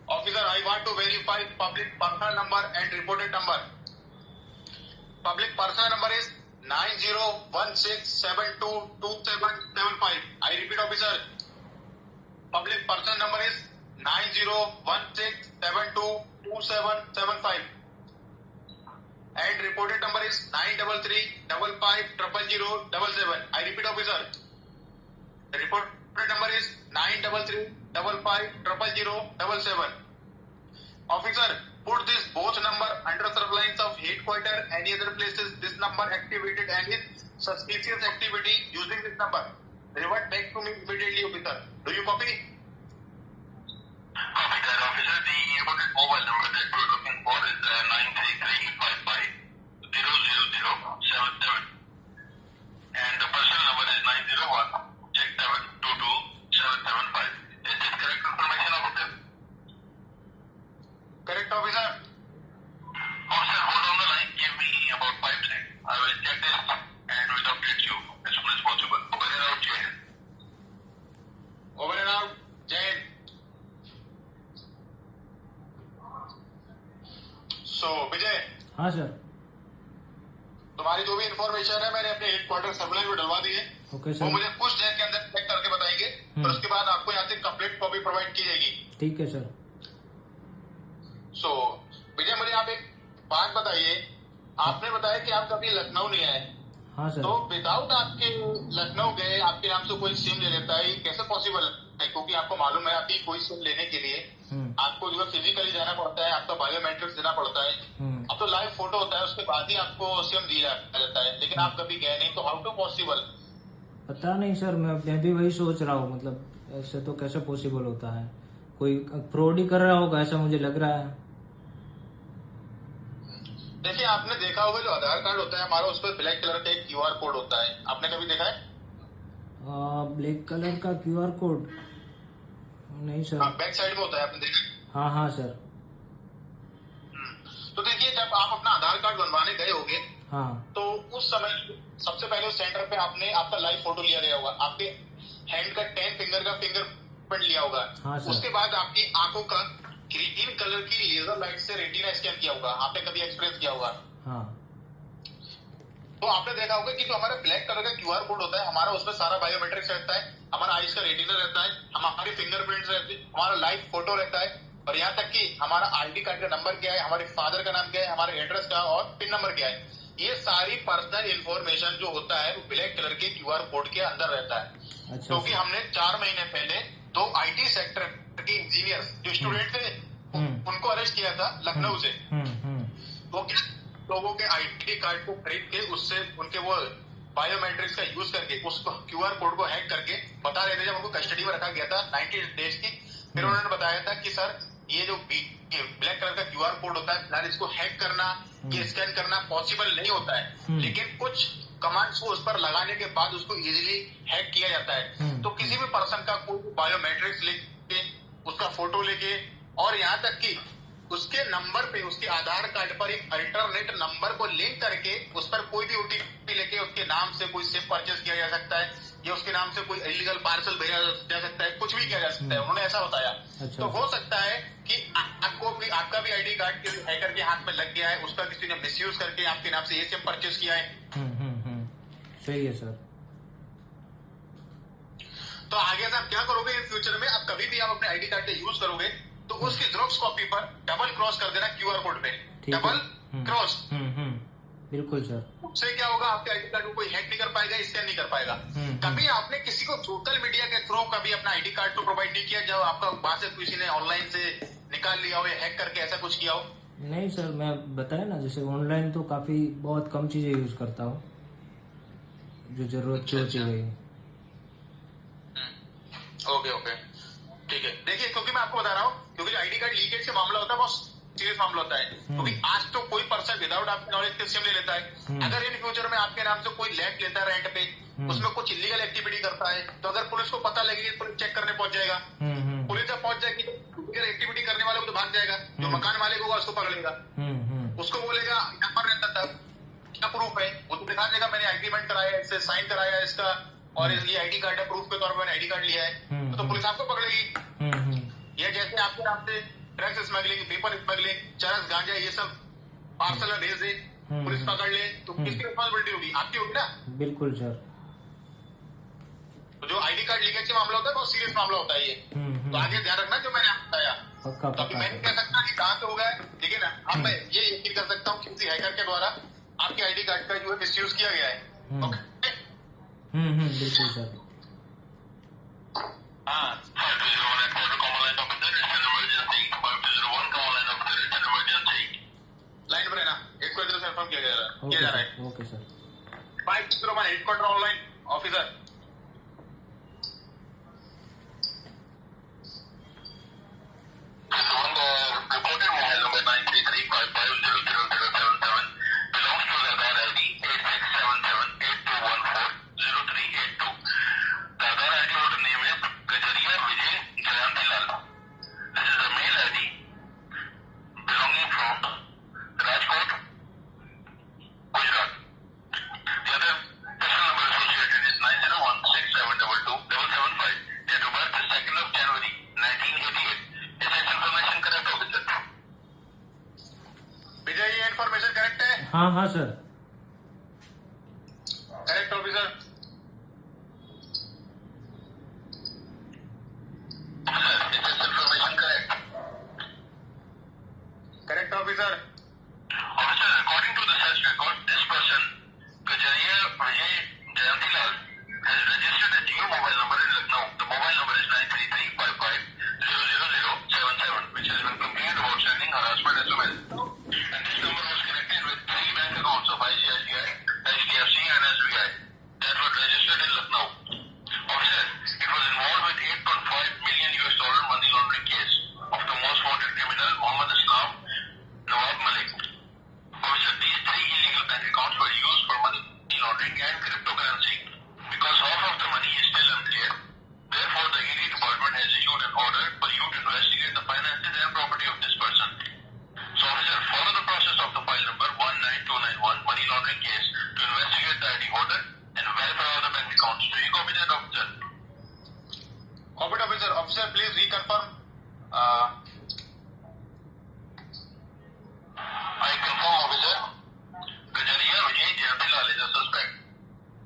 Officer, I want to verify public personal number and reported number. Public personal number is 9016722775. I repeat, officer. Public personal number is 9016722775. And reported number is 933550077. I repeat, officer. The reported number is 933550077. Officer, put this both number under surveillance of headquarters. Any other places this number activated any suspicious activity using this number, revert back to me immediately, officer. Do you copy? Copy that, officer. The reported mobile number that we're looking for is 933550077. And the personal number is 90167227775. Is this correct information, officer? Correct, officer. Officer, hold on the line. Give me about 5 minutes. I will check this and will update you as soon as possible. Over and out, Jay. Over and out, Jay. So, Vijay. हाँ sir. तो हमारी जो भी information है मैंने अपने headquarter circular में डलवा दी है। ओके वो सर। मुझे कुछ देर के अंदर चेक करके बताएंगे, फिर उसके बाद आपको यहाँ से कंप्लीट कॉपी प्रोवाइड की जाएगी। ठीक है सर। सो विजय, मुझे आप एक बात बताइए, आपने बताया कि आप कभी लखनऊ नहीं आए, हाँ सर। तो विदाउट आपके लखनऊ गए आपके नाम से कोई सिम ले लेता है, ये कैसे पॉसिबल है? क्योंकि आपको मालूम है आपकी कोई सिम लेने के लिए आपको जो फिजिकली जाना पड़ता है, आपका बायोमेट्रिक्स देना पड़ता है। अब तो लाइव फोटो होता है, उसके बाद ही आपको सिम दिया जाता है, लेकिन आप कभी गए नहीं, तो हाउ टू पॉसिबल? पता नहीं सर, मैं भी वही सोच रहा हूँ, मतलब ऐसे तो कैसे पॉसिबल होता है, कोई फ्रॉड ही कर रहा होगा ऐसा मुझे लग रहा है। देखिए, आपने देखा होगा जो आधार कार्ड होता है हमारा, उस पर ब्लैक कलर का एक क्यूआर कोड होता है, आपने कभी देखा है? ब्लैक कलर का क्यूआर कोड नहीं सर। बैक साइड में होता है, आपने देखा? हाँ हाँ सर। तो देखिए, जब आप अपना आधार कार्ड बनवाने गए होंगे, हाँ, तो उस समय सबसे पहले उस सेंटर पे आपने आपका लाइव फोटो लिया गया होगा, आपके हैंड का 10 फिंगर का फिंगरप्रिंट लिया होगा। हाँ सर। उसके बाद आपकी आंखों का ग्रीन कलर की लेजर लाइट से रेटिना स्कैन किया होगा, आपने कभी एक्सपीरियंस किया होगा। हाँ, तो आपने देखा होगा कि जो हमारा ब्लैक कलर का क्यूआर कोड होता है हमारा, उसमें सारा बायोमेट्रिक्स रहता है, हमारा आईज का रेटिना रहता है, हमारे फिंगरप्रिंट्स रहते हैं, हमारा लाइव फोटो रहता है, और यहाँ तक कि हमारा आईडी कार्ड का नंबर क्या है, हमारे फादर का नाम क्या है, हमारे एड्रेस का और पिन नंबर क्या है, ये सारी पर्सनल इन्फॉर्मेशन जो होता है वो ब्लैक कलर के क्यूआर कोड के अंदर रहता है। अच्छा। क्योंकि हमने 4 महीने पहले 2 आईटी सेक्टर के इंजीनियर जो स्टूडेंट थे उनको अरेस्ट किया था लखनऊ से। वो क्या, लोगों के आईडी कार्ड को खरीद के उससे उनके वो बायोमेट्रिक्स का यूज करके उसको क्यूआर कोड को हैक करके बता रहे थे, जब उनको कस्टडी में रखा गया था 90 डेज की, फिर उन्होंने बताया था कि सर ये जो ब्लैक कलर का क्यूआर कोड होता है फिलहाल इसको हैक करना, ये स्कैन करना पॉसिबल नहीं होता है, लेकिन कुछ कमांड्स को उस पर लगाने के बाद उसको इजीली हैक किया जाता है। तो किसी भी पर्सन का कोई बायोमेट्रिक्स लेके, उसका फोटो लेके, और यहाँ तक कि उसके नंबर पे, उसके आधार कार्ड पर एक अल्टरनेट नंबर को लिंक करके उस पर कोई भी ओटीपी लेके उसके नाम से कोई सिम परचेज किया जा सकता है, या उसके नाम से कोई इलीगल पार्सल भेजा जा सकता है, कुछ भी किया जा सकता है, उन्होंने ऐसा बताया। अच्छा। तो हो सकता है कि आपका भी आईडी कार्ड के हैकर के हाथ में लग गया है, उसका किसी ने मिसयूज करके आपके नाम से ये सिम परचेज किया है। सही है सर। तो आगे से आप क्या करोगे इन फ्यूचर में, आप कभी भी आप अपने आईडी कार्ड का यूज करोगे तो उसकी जेरॉक्स कॉपी पर डबल क्रॉस कर देना क्यूआर कोड पे, डबल क्रॉस। बिल्कुल सर। उससे क्या होगा, आपके आईडी कार्ड को कोई हैक नहीं कर पाएगा, स्कैन नहीं कर पाएगा। कभी आपने किसी को सोशल मीडिया के थ्रू कभी अपना आईडी कार्ड तो प्रोवाइड नहीं किया जब आपका वहां से किसी ने ऑनलाइन से निकाल लिया हो या हैक करके ऐसा कुछ किया हो? नहीं सर, मैं बताया ना, जैसे ऑनलाइन तो काफी बहुत कम चीजें यूज करता हूँ जो जरूरत की होती है। ओके ओके, ठीक है। देखिए, क्योंकि मैं आपको बता रहा हूँ, क्योंकि जो आईडी कार्ड लीकेज का मामला होता है बहुत सीरियस मामला होता है, क्योंकि आज तो कोई पर्सन विदाउट आपके नॉलेज के सिम ले लेता है। अगर इन फ्यूचर में आपके नाम से कोई लैंड लेता है रेंट पे, उसमें कुछ इलीगल एक्टिविटी करता है, तो अगर पुलिस को पता लगेगी, पुलिस चेक करने पहुंच जाएगा। पुलिस जब पहुंच जाएगी तो इलीगल एक्टिविटी करने वाले को तो भाग जाएगा, जो मकान मालिक होगा उसको पकड़ेगा, उसको बोलेगा यहाँ पर रहता था, क्या प्रूफ है, वो तो दिखा देगा मैंने एग्रीमेंट कराया, इससे साइन कराया इसका, और इसलिए आईडी कार्ड है, प्रूफ के तौर पर मैंने आईडी कार्ड लिया है, तो पुलिस आपको पकड़ेगी। या जैसे आपके नाम से ड्रग्स स्मगलिंग, पेपर स्मगलिंग, चरस, गांजा, ये सब पार्सल में भेज दे, पुलिस पकड़ ले, तो किसकी रिस्पॉन्सिबिलिटी होगी? आपकी होगी ना। बिल्कुल सर। तो जो आईडी कार्ड लीकेज का मामला होता है बहुत सीरियस मामला होता है ये, तो आगे ध्यान रखना जो मैंने आपको बताया। तो अभी मैं नहीं कह सकता कि कहाँ से होगा, ठीक है ना। अब मैं ये यकीन कर सकता हूँ किसी हैकर के द्वारा आपके आईडी कार्ड का जो है मिसयूज किया गया है। ओके, बिल्कुल सर। हाँ, लाइन पर है ना, 1 से इन्फॉर्म किया जा रहा है। Okay sir. 501 headquarter online officer. Reported mobile number 9335500077 belongs to the Aadhaar ID 867782140382. The Aadhaar ID holder name is Gajaria Vijay Jayantilal. This is a male ID belonging from Rajkot, Gujarat. The other personal number associated is 9016722775. Date of birth is 2nd of January 1988. Is this information correct, officer? विजय, ये information correct है? हाँ हाँ sir. accounts of ICICI, HDFC and SBI that were registered in Lucknow. Officer, it was involved with $8.5 million money laundering case of the most wanted criminal Mohammed Islam Nawab Malik. Officer, these three illegal bank accounts were used for money laundering and cryptocurrency. Because half of the money is still unclear, therefore the ED department has issued an order for you to investigate the finances and property of this person. So officer, follow the process of the file number 19291 money laundering case to investigate the ID holder and verify all the bank accounts. Do you copy that, officer? Copy, officer. Officer, please reconfirm. I confirm, officer. Gajaria Vijay Jayapilal is a suspect.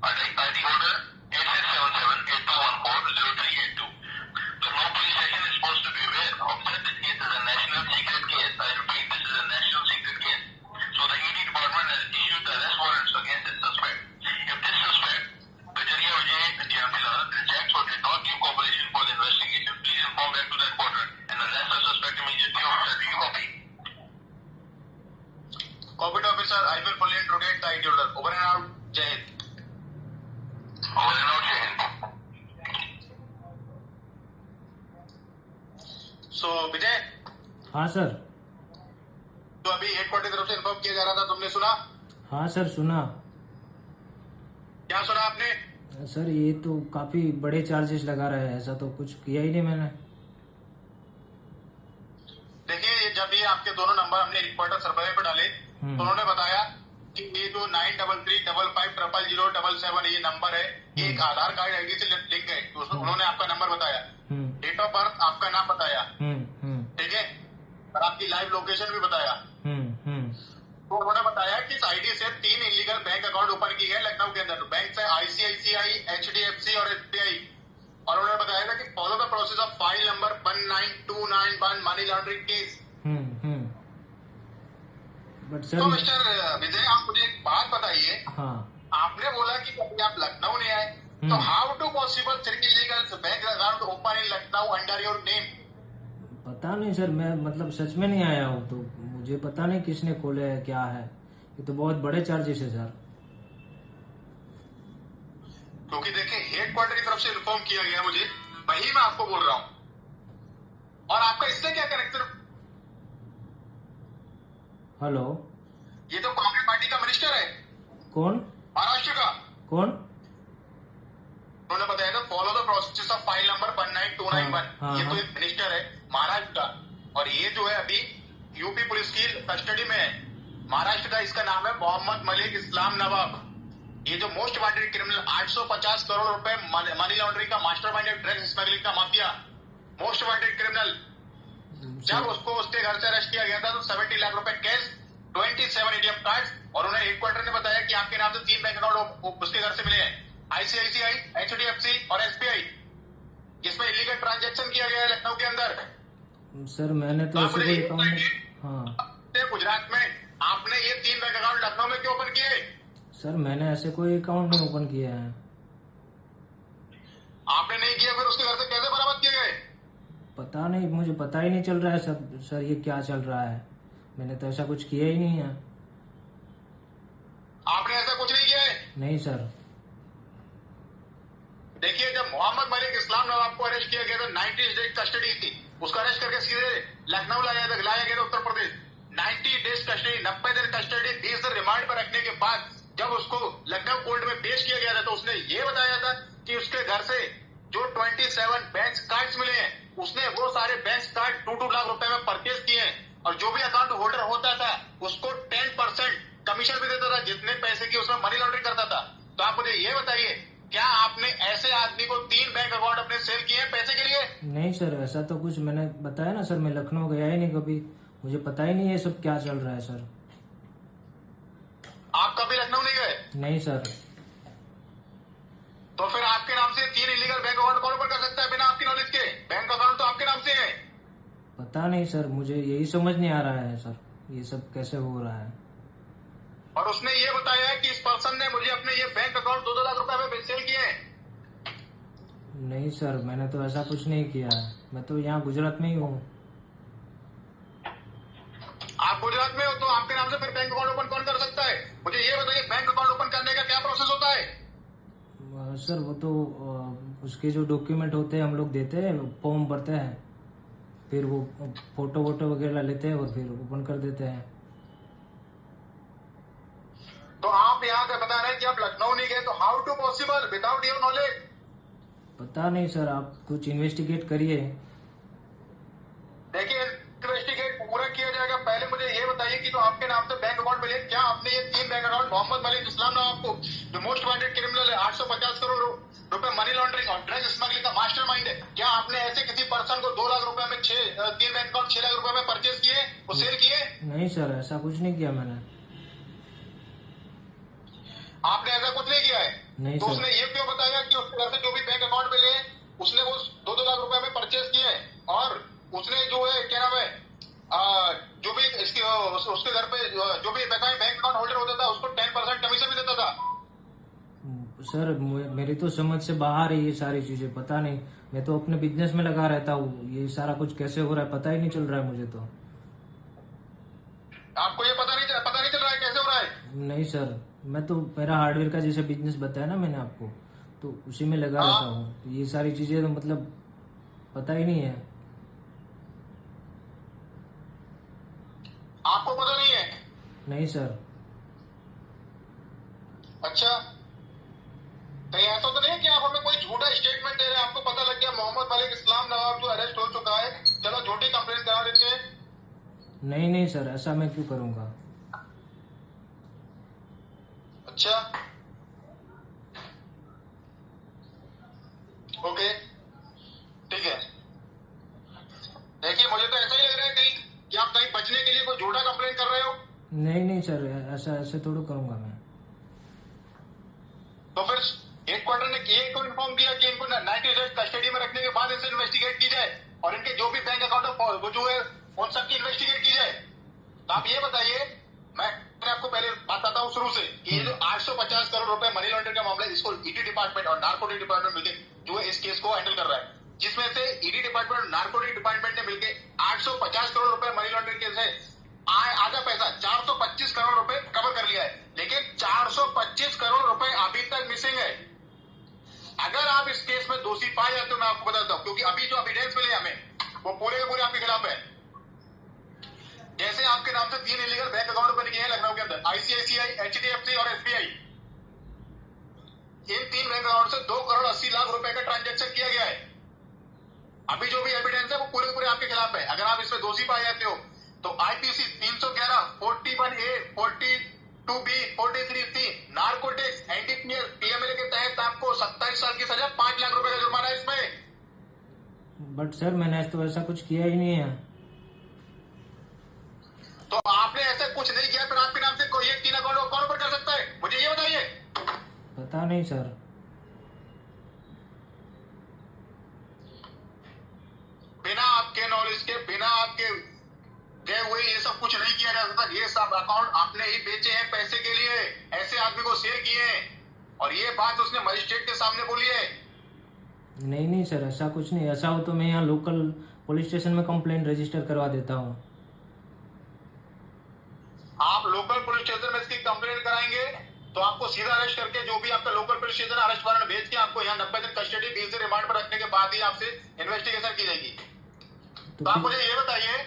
ID holder 867782140382. Lucknow Police Station is supposed to be aware of that this case is a national secret case. I repeat, this is a national secret case. So the ED department has issued the arrest warrants against this suspect. If this suspect, Gajaria Vijay Jayapilal, rejects or did not give cooperation for the investigation, please inform back to that quarter and arrest the suspect immediately. Officer, do you copy? Copied, officer. I will fully interrogate the ID holder. Over and out. Jai Hind. Over and out. Jai Hind. So विजय, हाँ sir. तो अभी headquarter की तरफ से inform किया जा रहा था, तुमने सुना? हाँ सर, सुना। क्या सुना आपने? सर ये तो काफी बड़े चार्जेस लगा रहा है, ऐसा तो कुछ किया ही नहीं मैंने। देखिए, जब ये आपके दोनों नंबर हमने रिपोर्टर सर्वे पे डाले तो उन्होंने बताया कि ये जो 9335500077 ये नंबर है, ये एक आधार कार्ड आईडी से लिंक है। तो उन्होंने आपका नंबर बताया, डेट ऑफ बर्थ, आपका नाम बताया, ठीक है, और आपकी लाइव लोकेशन भी बताया। तो उन्होंने बताया कि इस आईडी से 3 इलीगल बैंक अकाउंट ओपन किए गए लखनऊ के अंदर। बैंक से ICICI, HDFC और SBI। और उन्होंने बताया था कि follow the process of file number 19291 money laundering case. But sir, तो मिस्टर विजय, आप मुझे एक बात बताइए। हाँ, आपने बोला कि कभी आप लखनऊ नहीं आए, तो how to possible 3 illegal bank account open in Lucknow under your name? पता नहीं सर, मैं मतलब सच में नहीं आया हूँ, तो मुझे पता नहीं किसने खोले है, क्या है। ये तो बहुत बड़े चार्जेस है सर। क्योंकि देखिए, हेडक्वार्टर की तरफ से इन्फॉर्म किया गया मुझे, वही मैं आपको बोल रहा हूँ। और आपका इससे क्या कनेक्शन? हेलो, ये तो कांग्रेस पार्टी का मिनिस्टर है। कौन? महाराष्ट्र का। कौन? उन्होंने बताया था follow the process of file number 19291। ये तो एक मिनिस्टर है महाराष्ट्र का, और ये जो है अभी यूपी पुलिस की कस्टडी में है। महाराष्ट्र का इसका नाम है मोहम्मद मलिक इस्लाम नवाब। ये जो मोस्ट वांटेड क्रिमिनल, 850 करोड़ रुपए मनी लॉन्ड्रिंग का मास्टरमाइंड, ड्रग्स स्मगलिंग का माफिया, मोस्ट वांटेड क्रिमिनल। जब उसको उसके घर से अरेस्ट किया गया था तो 70 लाख रुपए कैश, 27 ATM कार्ड, और उन्हें हेडक्वार्टर ने बताया कि आपके नाम से 3 बैंक अकाउंट उसके घर से मिले हैं, ICICI, HDFC और SBI, जिसमें इलीगल ट्रांजैक्शन किया गया है लखनऊ के अंदर। सर मैंने तो ऐसे कोई अकाउंट, हाँ, गुजरात में आपने ये 3 बैंक अकाउंट लखनऊ में क्यों ओपन किए? सर मैंने ऐसे कोई अकाउंट नहीं ओपन किया है। आपने नहीं किया, फिर उसके घर से कैसे बरामद किए गए? पता नहीं, मुझे पता ही नहीं चल रहा है सब। सर ये क्या चल रहा है, मैंने तो ऐसा कुछ किया ही नहीं है। आपने ऐसा कुछ नहीं किया है? नहीं सर। देखिए, जब मोहम्मद मलिक इस्लाम नवाब को अरेस्ट किया गया तो 90 डेज कस्टडी थी। उसको अरेस्ट करके सीधे लखनऊ लाया गया था, उत्तर प्रदेश। 90 डेज कस्टडी, 90 दिन कस्टडी, 20 दिन रिमांड पर रखने के बाद जब उसको लखनऊ कोर्ट में पेश किया गया था तो उसने ये बताया था कि उसके घर से जो 27 बैंक कार्ड्स मिले हैं, उसने वो सारे बैंक कार्ड 2-2 लाख रुपए में परचेज किए हैं, और जो भी अकाउंट होल्डर होता था उसको 10% कमीशन भी देता था, जितने पैसे की उसमें मनी लॉन्ड्रिंग करता था। तो आप मुझे ये बताइए, क्या आपने ऐसे आदमी को 3 बैंक अकाउंट अपने सेल किए हैं पैसे के लिए? नहीं सर, ऐसा तो कुछ, मैंने बताया ना सर, मैं लखनऊ गया ही नहीं कभी, मुझे पता ही नहीं है सब क्या चल रहा है सर। आप कभी लखनऊ नहीं गए? नहीं सर। तो फिर आपके नाम से 3 इलीगल बैंक अकाउंट कौन ओपन कर सकता है बिना आपकी नॉलेज के? बैंक अकाउंट तो आपके नाम से है। पता नहीं सर, मुझे यही समझ नहीं आ रहा है सर, ये सब कैसे हो रहा है। और उसने ये बताया है कि इस पर्सन ने मुझे अपने ये बैंक अकाउंट 2-2 लाख रुपए में सेल किए हैं। नहीं सर, मैंने तो ऐसा कुछ नहीं किया है, मैं तो यहाँ गुजरात में ही हूँ। आप गुजरात में हो तो आपके नाम से फिर बैंक अकाउंट ओपन कौन कर सकता है? मुझे ये बताइए बैंक अकाउंट ओपन करने का क्या प्रोसेस होता है? सर वो तो उसके जो डॉक्यूमेंट होते हैं हम लोग देते हैं, फॉर्म भरते हैं, फिर वो फोटो वोटो वगैरह लेते हैं और फिर ओपन कर देते हैं। तो आप यहाँ से बता रहे हैं कि आप लखनऊ नहीं गए, तो how to possible without your knowledge? पता नहीं सर, आप कुछ इन्वेस्टिगेट करिए। देखिए इन्वेस्टिगेट पूरा किया जाएगा। पहले मुझे ये बताइए कि जो आपके नाम से बैंक अकाउंट मिले, क्या आपने ये 3 बैंक अकाउंट, मोहम्मद मलिक इस्लाम नाम आपको जो मोस्ट वांटेड क्रिमिनल है, 850 करोड़ रुपए मनी लॉन्ड्रिंग और ड्रग स्मगलिंग का मास्टरमाइंड है, क्या आपने ऐसे किसी पर्सन को 2 लाख रुपए में 3 बैंक अकाउंट 6 लाख रुपए में परचेज किए, वो सेल किए? नहीं सर, ऐसा कुछ नहीं किया मैंने। आपने ऐसा कुछ नहीं किया है? नहीं तो सर। उसने ये क्यों बताया कि उसके घर से जो भी बैंक अकाउंट मिले उसने वो 2-2 लाख रुपए में परचेज किए, और उसने जो है क्या नाम है जो भी इसके उसके घर पे जो भी बैंक अकाउंट होल्डर होता था उसको 10% कमीशन भी देता था। सर मेरी तो समझ से बाहर है ये सारी चीजें, पता नहीं, मैं तो अपने बिजनेस में लगा रहता हूँ, ये सारा कुछ कैसे हो रहा है पता ही नहीं चल रहा है मुझे तो। आपको ये पता नहीं चल रहा है कैसे हो रहा है? नहीं सर, मैं तो मेरा हार्डवेयर का जैसे बिजनेस बताया ना मैंने आपको, तो उसी में लगा रहता हूँ, तो ये सारी चीजें तो मतलब पता ही नहीं है। आपको पता नहीं है? नहीं सर। अच्छा, कहीं ऐसा तो नहीं है कि आप हमें कोई झूठा स्टेटमेंट दे रहे हैं? आपको पता लग गया मोहम्मद मलिक इस्लाम नवाब जो अरेस्ट हो चुका है, चलो झूठी कंप्लेंट करा देते हैं। नहीं सर, ऐसा मैं क्यों करूंगा। अच्छा, ओके, ठीक है। देखिए मुझे तो ऐसा ही लग रहा है कहीं कि आप कहीं बचने के लिए कोई झूठा कंप्लेंट कर रहे हो। नहीं सर, ऐसा ऐसे थोड़ा करूंगा मैं। तो फिर हेड क्वार्टर ने ये को इन्फॉर्म किया कि इनको 90 डेज कस्टडी में रखने के बाद इनसे इन्वेस्टिगेट की जाए और इनके जो भी बैंक अकाउंट वो जो है उन सबकी इन्वेस्टिगेट की जाए। तो आप ये बताइए, मैं आपको पहले बताता हूँ शुरू से कि ये जो 850 करोड़ रुपए मनी लॉन्ड्रिंग का मामला है, इसको ईडी डिपार्टमेंट और नार्कोटिक डिपार्टमेंट मिलकर जो है इस केस को हैंडल कर रहा है, जिसमें से ईडी डिपार्टमेंट और नार्कोटिक डिपार्टमेंट ने मिलकर 850 करोड़ रुपए मनी लॉन्ड्रिंग केस है आधा पैसा 425 करोड़ रुपए कवर कर लिया है, लेकिन 425 करोड़ रुपए अभी तक मिसिंग है। अगर आप इस केस में दोषी पाए जाते हो, मैं आपको बताता हूं, क्योंकि अभी जो एविडेंस मिले हमें वो पूरे के पूरे आपके खिलाफ है। जैसे आपके नाम से 3 इलीगल बैंक अकाउंट ओपन किए हैं लखनऊ के अंदर, आईसीआईसीआई, एचडीएफसी और एसबीआई। इन 3 बैंक अकाउंट से 2 करोड़ 80 लाख रुपए का ट्रांजेक्शन किया गया है। अभी जो भी एविडेंस है वो पूरे के पूरे आपके खिलाफ है। अगर आप इसमें दोषी पाए जाते हो तो IPC 311, 41A, 42B, 43C, narcotics, NDPS, PMLA के तहत आपको 27 साल की सजा, 5 लाख रुपए का जुर्माना है इसमें। बट सर मैंने तो ऐसा कुछ किया ही नहीं है। तो आपने ऐसा कुछ नहीं किया, फिर आपके नाम से कोई एक 3 अकाउंट कौन ओपन कर सकता है, मुझे ये बताइए। पता नहीं सर। बिना आपके नॉलेज के, बिना आपके गए हुए ये सब कुछ नहीं किया जा सकता। ये सब अकाउंट आपने ही बेचे हैं पैसे के लिए, ऐसे आदमी को शेयर किए हैं, और ये बात उसने मजिस्ट्रेट के सामने बोली है। नहीं सर, ऐसा कुछ नहीं। ऐसा हो तो मैं यहाँ लोकल पुलिस स्टेशन में कंप्लेंट रजिस्टर करवा देता हूँ। आप लोकल पुलिस स्टेशन में इसकी कंप्लेंट कराएंगे तो आपको सीधा अरेस्ट करके, जो भी आपका local police station arrest warrant भेज के आपको यहाँ 90 दिन कस्टडी 20 दिन रिमांड पर रखने के बाद ही आपसे इन्वेस्टिगेशन की जाएगी। तो आप मुझे ये बताइए,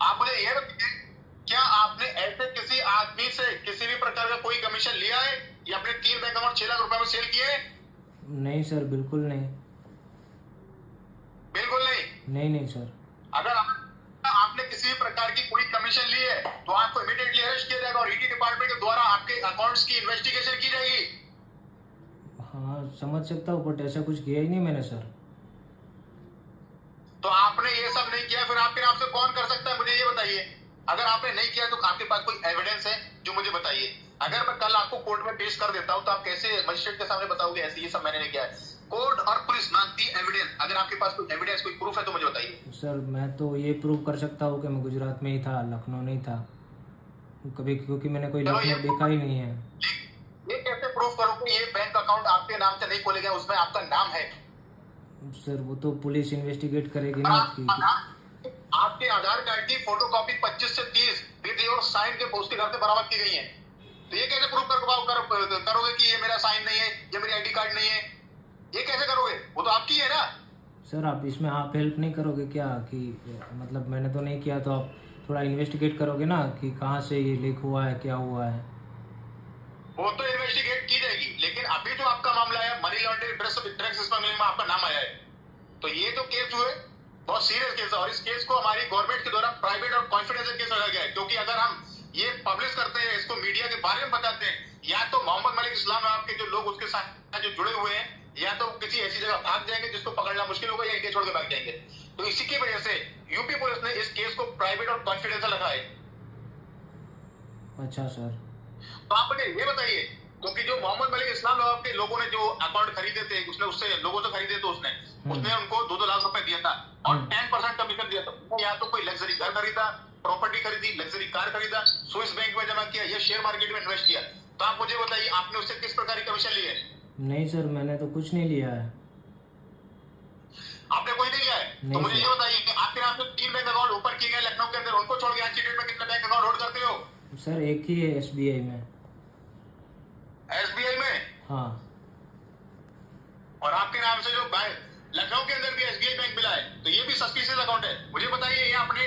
आप मुझे ये बताइए, क्या आपने ऐसे किसी आदमी से किसी भी प्रकार का कोई कमीशन लिया है या अपने 3 बैंक अकाउंट 6 लाख रुपए में सेल किए? नहीं सर, बिल्कुल नहीं। बिल्कुल नहीं? नहीं सर। अगर आपने किसी भी प्रकार की कोई कमीशन ली है तो आपको इमीडिएटली अरेस्ट किया जाएगा और ईडी डिपार्टमेंट के द्वारा आपके अकाउंट्स की इन्वेस्टिगेशन की जाएगी। हाँ समझ सकता हूँ, बट ऐसा कुछ किया ही नहीं मैंने सर। तो आपने ये सब नहीं किया, फिर आपके नाम से कौन कर सकता है, मुझे ये बताइए। अगर आपने नहीं किया तो आपके पास कोई एविडेंस है जो मुझे बताइए। अगर मैं कल आपको कोर्ट में पेश कर देता हूं तो आप कैसे मजिस्ट्रेट के सामने बताओगे ऐसे ये सब मैंने नहीं किया है? कोर्ट और पुलिस मांगती है एविडेंस। अगर आपके पास कोई एविडेंस, कोई प्रूफ है तो मुझे बताइए। सर मैं तो ये प्रूव कर सकता हूँ कि मैं गुजरात में ही था, लखनऊ नहीं था कभी, क्योंकि मैंने कोई लखनऊ देखा ही नहीं है। ये कैसे प्रूफ करोगे ये बैंक अकाउंट आपके नाम से नहीं खोले गए, उसमें आपका नाम है? सर वो तो पुलिस इन्वेस्टिगेट करेगी ना आपकी। आपके आधार कार्ड की फोटोकॉपी 25 से 30 विद योर साइन के उसके घर से बरामद की गई है। तो ये कैसे प्रूव करोगे कि ये मेरा साइन नहीं है, ये मेरी आईडी कार्ड नहीं है? ये कैसे करोगे? वो तो आपकी है ना। सर आप इसमें आप हेल्प नहीं करोगे क्या कि मतलब मैंने तो नहीं किया, तो आप थोड़ा इन्वेस्टिगेट करोगे ना कि कहाँ से ये लीक हुआ है, क्या हुआ है? वो तो इन्वेस्टिगेट की जाएगी, लेकिन अभी जो आपका मामला है मनी लॉन्ड्रिंग ड्रग्स स्मगलिंग में आपका नाम आया है, तो ये तो केस जो है बहुत सीरियस केस है, और इस केस को हमारी गवर्नमेंट के द्वारा प्राइवेट और कॉन्फिडेंशियल केस रखा गया है। क्योंकि अगर हम ये पब्लिश करते हैं, इसको मीडिया के बारे में बताते हैं, या तो मोहम्मद मलिक इस्लाम आपके जो लोग उसके साथ जो जुड़े हुए हैं, या तो किसी ऐसी जगह भाग जाएंगे जिसको पकड़ना मुश्किल होगा, या इंडिया छोड़ के भाग जाएंगे। तो इसी की वजह से यूपी पुलिस ने इस केस को प्राइवेट और कॉन्फिडेंशियल रखा है। अच्छा सर। तो आप मुझे ये बताइए, क्योंकि जो मोहम्मद मलिक इस्लाम के लोगों ने जो अकाउंट खरीदे थे, उसने उससे लोगों से खरीदे, तो उसने उनको 2-2 लाख रुपए दिया था और 10% कमीशन दिया था। या तो कोई लग्जरी घर खरीदा, प्रॉपर्टी खरीदी, लग्जरी कार खरीदा, स्विस बैंक में जमा किया या शेयर मार्केट में इन्वेस्ट किया। तो आप मुझे बताइए, आपने उससे किस प्रकार की कमीशन ली है? नहीं सर, मैंने तो कुछ नहीं लिया है। आपने कोई नहीं लिया है? तो मुझे ये बताइए कि आपके नाम से 3 बैंक अकाउंट ऊपर किए गए लखनऊ के अंदर, उनको छोड़ के आज की डेट में कितने बैंक अकाउंट होल्ड करते हो? सर एक ही है, एसबीआई में। एसबीआई में? हाँ। और आपके नाम से जो लखनऊ के अंदर भी एसबीआई बैंक मिला है, तो ये भी सस्पिशियस अकाउंट है। मुझे बताइए, ये आपने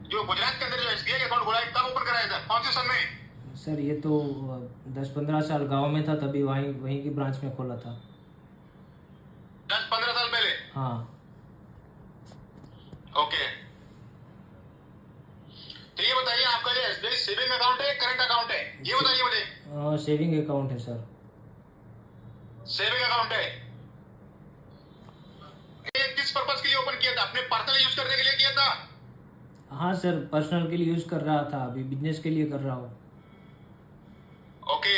जो गुजरात के अंदर जो एसबीआई अकाउंट खोला है, कब ओपन कराया था, कौन से सन में? सर ये तो 10-15 साल गांव में था, तभी वहीं की ब्रांच में खोला था। 10-15 साल पहले? हाँ। ओके, तो ये बताइए, आपका जो एसबीआई सेविंग अकाउंट है, करंट अकाउंट है, ये बताइए मुझे। सेविंग अकाउंट है सर। सेविंग अकाउंट है। ये किस पर्पस के लिए ओपन किया था? अपने पर्सनल यूज करने के लिए किया था? हाँ सर, पर्सनल के लिए यूज कर रहा था, अभी बिजनेस के लिए कर रहा हूँ। ओके,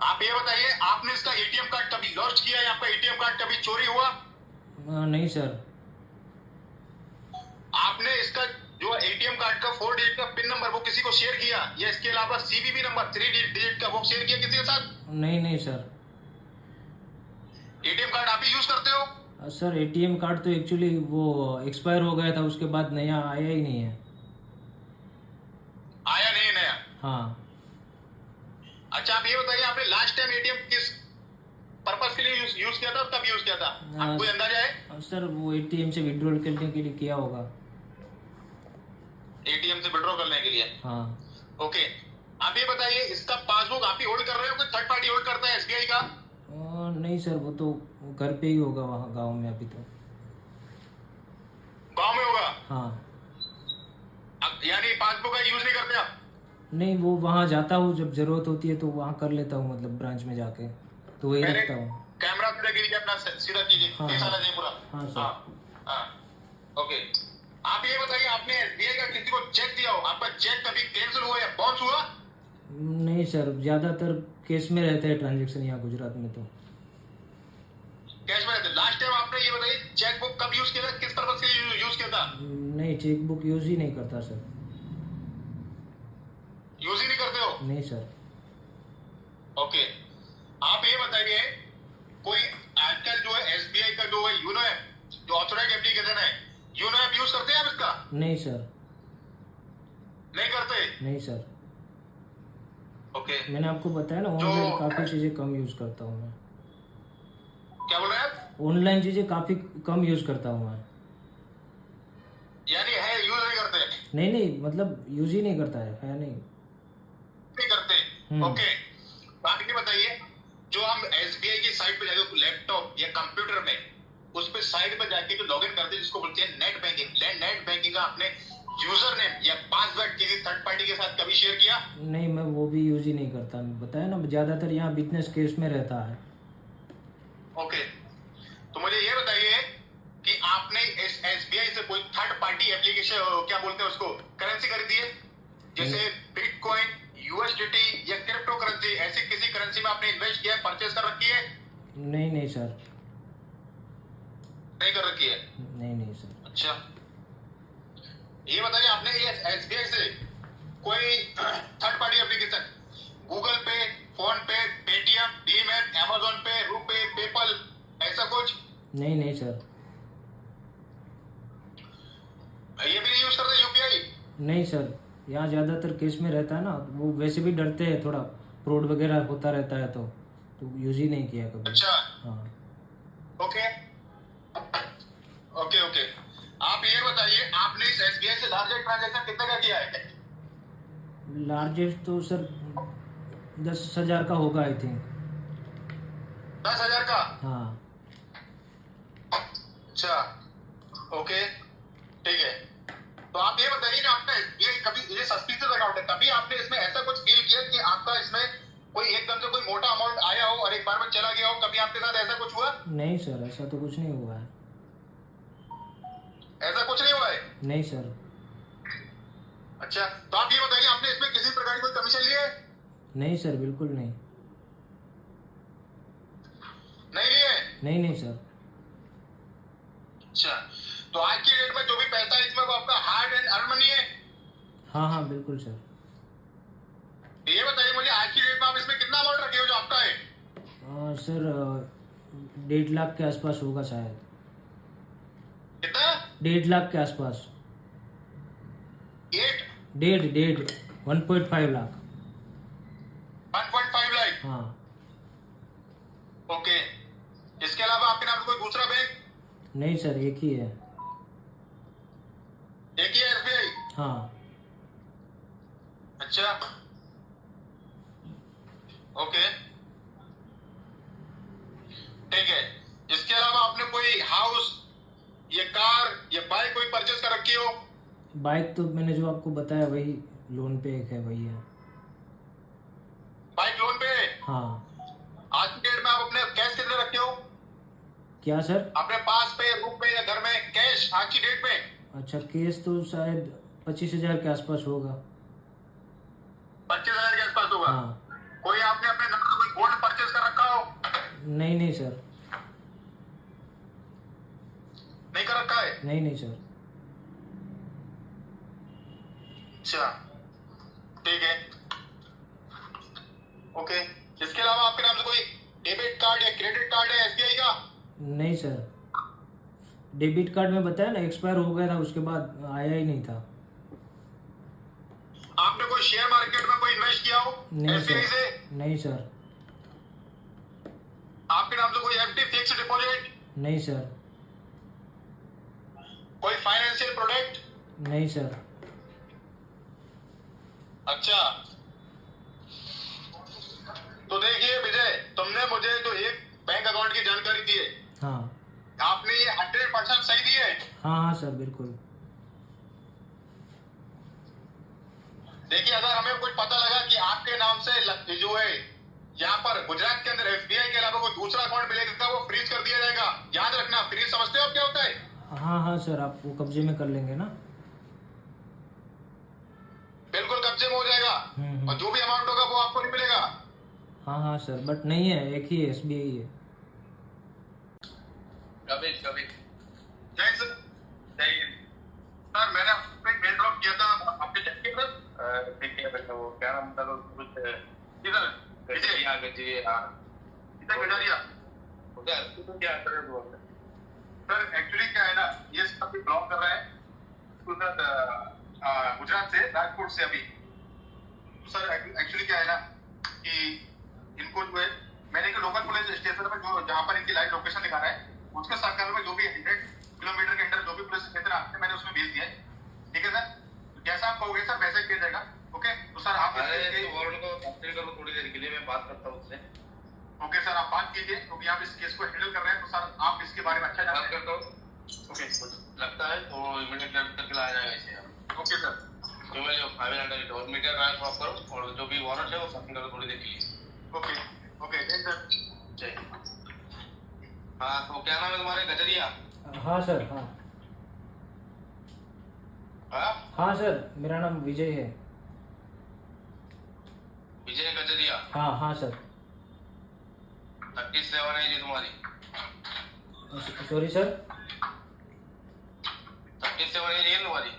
आप ये बताइए, आपने इसका एटीएम कार्ड कभी लॉस्ट किया है? आपका एटीएम कार्ड कभी चोरी हुआ? नहीं सर। आपने इसका जो एटीएम कार्ड का 4 डिजिट का पिन नंबर वो किसी को शेयर किया, या इसके अलावा सीवीवी नंबर 3 डिजिट का वो शेयर किया किसी के साथ? नहीं सर। एटीएम कार्ड आप ही यूज करते हो? सर एटीएम कार्ड तो एक्चुअली वो एक्सपायर हो गया था, उसके बाद नया आया ही नहीं है। आया नहीं नया? हाँ। अच्छा, आप ये बताइए, आपने लास्ट टाइम एटीएम किस पर्पस के लिए यूज किया था और कब यूज किया था? आपको कोई अंदाजा है? सर वो एटीएम से विड्रॉल करने के लिए किया होगा। एटीएम से विड्रॉ करने के लिए? हाँ। ओके, आप ये बताइए, इसका पासबुक आप ही होल्ड कर रहे हो, कोई थर्ड पार्टी होल्ड करता है एसबीआई का? नहीं सर, वो तो घर पे ही होगा, वहाँ गांव में। अभी तो गांव में होगा? हाँ। यानी पासबुक का यूज नहीं करते आप? नहीं, वो वहाँ जाता हूँ जब जरूरत होती है तो वहाँ कर लेता हूँ, मतलब ब्रांच में जाके तो वही रखता हूँ। कैमरा सीधा कीजिए, अपना सीधा कीजिए, हाँ, कैसा हाँ। लगे पूरा? हाँ सर। हाँ। ओके, आप ये बताइए, आपने एसबीआई का किसी को चेक दिया हो? आपका चेक कभी कैंसिल हुआ या बाउंस हुआ? नहीं सर, ज्यादातर केस में रहते हैं ट्रांजेक्शन यहाँ गुजरात में, तो कैश में रहते। लास्ट टाइम आपने ये बताइए, चेक बुक कब यूज किया था, किस पर्पस के लिए यूज किया था? नहीं, चेक बुक यूज ही नहीं करता सर। यूज ही नहीं करते हो? नहीं सर। ओके, आप ये बताइए, कोई आजकल जो है एसबीआई का जो है यूनो ऐप, जो ऑथराइज्ड एप्लीकेशन है, यूनो ऐप यूज करते हैं आप इसका? नहीं सर। नहीं करते? नहीं सर। ओके, मैंने आपको बताया ना, ऑनलाइन काफी चीजें कम यूज करता हूँ मैं। क्या बोल रहे हैं आप? ऑनलाइन चीजें काफी कम यूज करता हूँ मैं। यानी है यूज नहीं करते? नहीं, मतलब यूज ही नहीं करता है नहीं। नहीं करते। ओके, आप ये बताइए, जो हम एसबीआई की साइट पे जाके लैपटॉप या कंप्यूटर में उस पे साइट पे जाके जो लॉगिन करते हैं, जिसको बोलते हैं नेट बैंकिंग, नेट बैंकिंग का आपने यूजर नेम या पासवर्ड किसी थर्ड पार्टी के साथ कभी शेयर किया? नहीं, मैं वो भी यूज ही नहीं करता। बताया ना, ज्यादातर यहाँ बिजनेस केस में रहता है। ओके, तो मुझे ये बताइए कि आपने इस एसबीआई से कोई थर्ड पार्टी एप्लीकेशन, क्या बोलते हैं उसको, करेंसी खरीदी है? जैसे बिटकॉइन, यूएसडीटी या क्रिप्टो करेंसी, ऐसी किसी करेंसी में आपने इन्वेस्ट किया है, परचेज कर रखी है? नहीं सर। नहीं कर रखी है? नहीं सर। अच्छा, ये बताइए, आपने ये एसबीआई से कोई थर्ड पार्टी एप्लीकेशन, गूगल पे, फोन पे, पेटीएम, डीमैट, अमेज़न पे, रुपे, पेपल, ऐसा कुछ? नहीं सर। ये भी नहीं यूज करते यूपीआई? नहीं सर, यहाँ ज्यादातर केस में रहता है ना, वो वैसे भी डरते हैं थोड़ा फ्रॉड वगैरह होता रहता है तो यूज ही नहीं किया कभी। अच्छा, हाँ ओके ओके ओके। आप ये बताइए, आपने इस एसबीआई से लार्जेस्ट ट्रांजैक्शन कितने का किया है? लार्जेस्ट तो सर 10,000 का होगा आई थिंक। 10,000 का? हाँ अच्छा, ओके, ठीक है। तो आप ये बताइए ना, आपने ये कभी, ये सस्पिशियस अकाउंट है, कभी आपने इसमें ऐसा कुछ फील किया कि आपका इसमें कोई एकदम से कोई मोटा अमाउंट आया हो और एक बार में चला गया हो? कभी आपके साथ ऐसा कुछ हुआ? नहीं सर, ऐसा तो कुछ नहीं हुआ है। ऐसा कुछ नहीं हुआ है? नहीं सर। अच्छा, तो आप ये बताइए, आपने इसमें किसी प्रकार की कोई कमीशन ली है? नहीं सर, बिल्कुल नहीं। नहीं ली है? नहीं सर। अच्छा, तो आज की डेट में जो भी पैसा है इसमें वो आपका हार्ड एंड अर्न मनी है? हाँ बिल्कुल सर। ये बताइए मुझे, आज की डेट में आप इसमें कितना अमाउंट रखे हो जो आपका है? सर 1.5 लाख के आसपास होगा शायद। कितना? 1.5 लाख के आसपास। 8? 1.5 लाख। 1.5 लाख? हाँ। ओके, इसके अलावा आपके नाम से कोई दूसरा बैंक? नहीं सर, एक ही है। एक ही है, एसबीआई? हाँ। अच्छा, ओके, ठीक है। इसके अलावा आपने कोई हाउस या कार या बाइक कोई परचेज कर रखी हो? बाइक तो मैंने जो आपको बताया वही लोन पे एक है, वही है। बाइक लोन पे है? हाँ। आज की डेट में आप अपने कैश कितने रखे हो? क्या सर? अपने पास पे, रूम पे या घर में कैश आज की डेट में? अच्छा, केस तो शायद 25,000 के आसपास होगा। 25,000 के आसपास होगा? हाँ। कोई आपने अपने नाम से कोई गोल्ड परचेज कर रखा हो? नहीं सर। नहीं कर रखा है? नहीं सर। अच्छा, ठीक है, ओके। इसके अलावा आपके नाम से कोई डेबिट कार्ड या क्रेडिट कार्ड है एसबीआई का? नहीं सर। डेबिट कार्ड में बताया ना, एक्सपायर हो गया था, उसके बाद आया ही नहीं था। आपने कोई शेयर मार्केट में कोई इन्वेस्ट किया हो एसबीआई से? नहीं सर। आपके नाम से कोई एफडी फिक्स्ड डिपॉजिट? नहीं सर। कोई फाइनेंशियल प्रोडक्ट? नहीं सर। अच्छा, तो देखिए विजय, तुमने मुझे जो एक बैंक अकाउंट की जानकारी दी है, हाँ। आपने ये 100% सही दी है? हाँ सर, बिल्कुल। देखिए, अगर हमें कुछ पता लगा कि आपके नाम से जो है यहाँ पर गुजरात के अंदर एसबीआई के अलावा कोई दूसरा अकाउंट मिलेगा, वो फ्रीज कर दिया जाएगा। याद रखना, फ्रीज समझते हो आप क्या होता है? हाँ सर, आप वो कब्जे में कर लेंगे ना? बिल्कुल कब्जे में हो जाएगा, और जो भी अमाउंट होगा वो आपको नहीं मिलेगा। हाँ सर, बट नहीं है, एक ही है, एसबीआई है। कभी जय सर, सर मैंने आपको एक मेल ड्रॉप किया था, आपने चेक किया सर? देखिए बेटा, वो क्या नाम था, कुछ इधर गजरिया क्या सर? एक्चुअली क्या है ना, ये सब ब्लॉक कर रहा है गुजरात से, राजकोट से अभी। सर एक्चुअली क्या है ना कि इनको जो है, मैंने एक लोकल पुलिस स्टेशन में जो जहाँ पर इनकी लाइव लोकेशन दिखा रहा है, उसके सर्कल में जो भी 100 किलोमीटर के अंदर जो भी पुलिस स्टेशन आते हैं, मैंने उसमें भेज दिया है। ठीक है सर, जैसा आप कहोगे सर वैसा ही किया जाएगा। ओके, तो सर आप करो थोड़ी देर के लिए, मैं बात करता हूँ उससे। ओके सर, आप बात कीजिए, क्योंकि आप इस केस को हैंडल कर रहे हैं, तो सर आप इसके बारे में अच्छा जानते हैं। ओके, लगता है तो इमीडिएट करके लाया जाएगा इसे। ओके सर, जो मैं जो 500 और मीटर ट्रांसफर करो, और जो भी वारंट है वो सबमिट करो थोड़ी देर के लिए। ओके ओके, जय सर। जय। हाँ, तो क्या नाम है तुम्हारे? गजरिया? हाँ सर। हाँ हाँ हाँ सर, मेरा नाम विजय है। विजय गजरिया? हाँ सर। 37 है जी तुम्हारी? Sorry sir? 37 है जी तुम्हारी?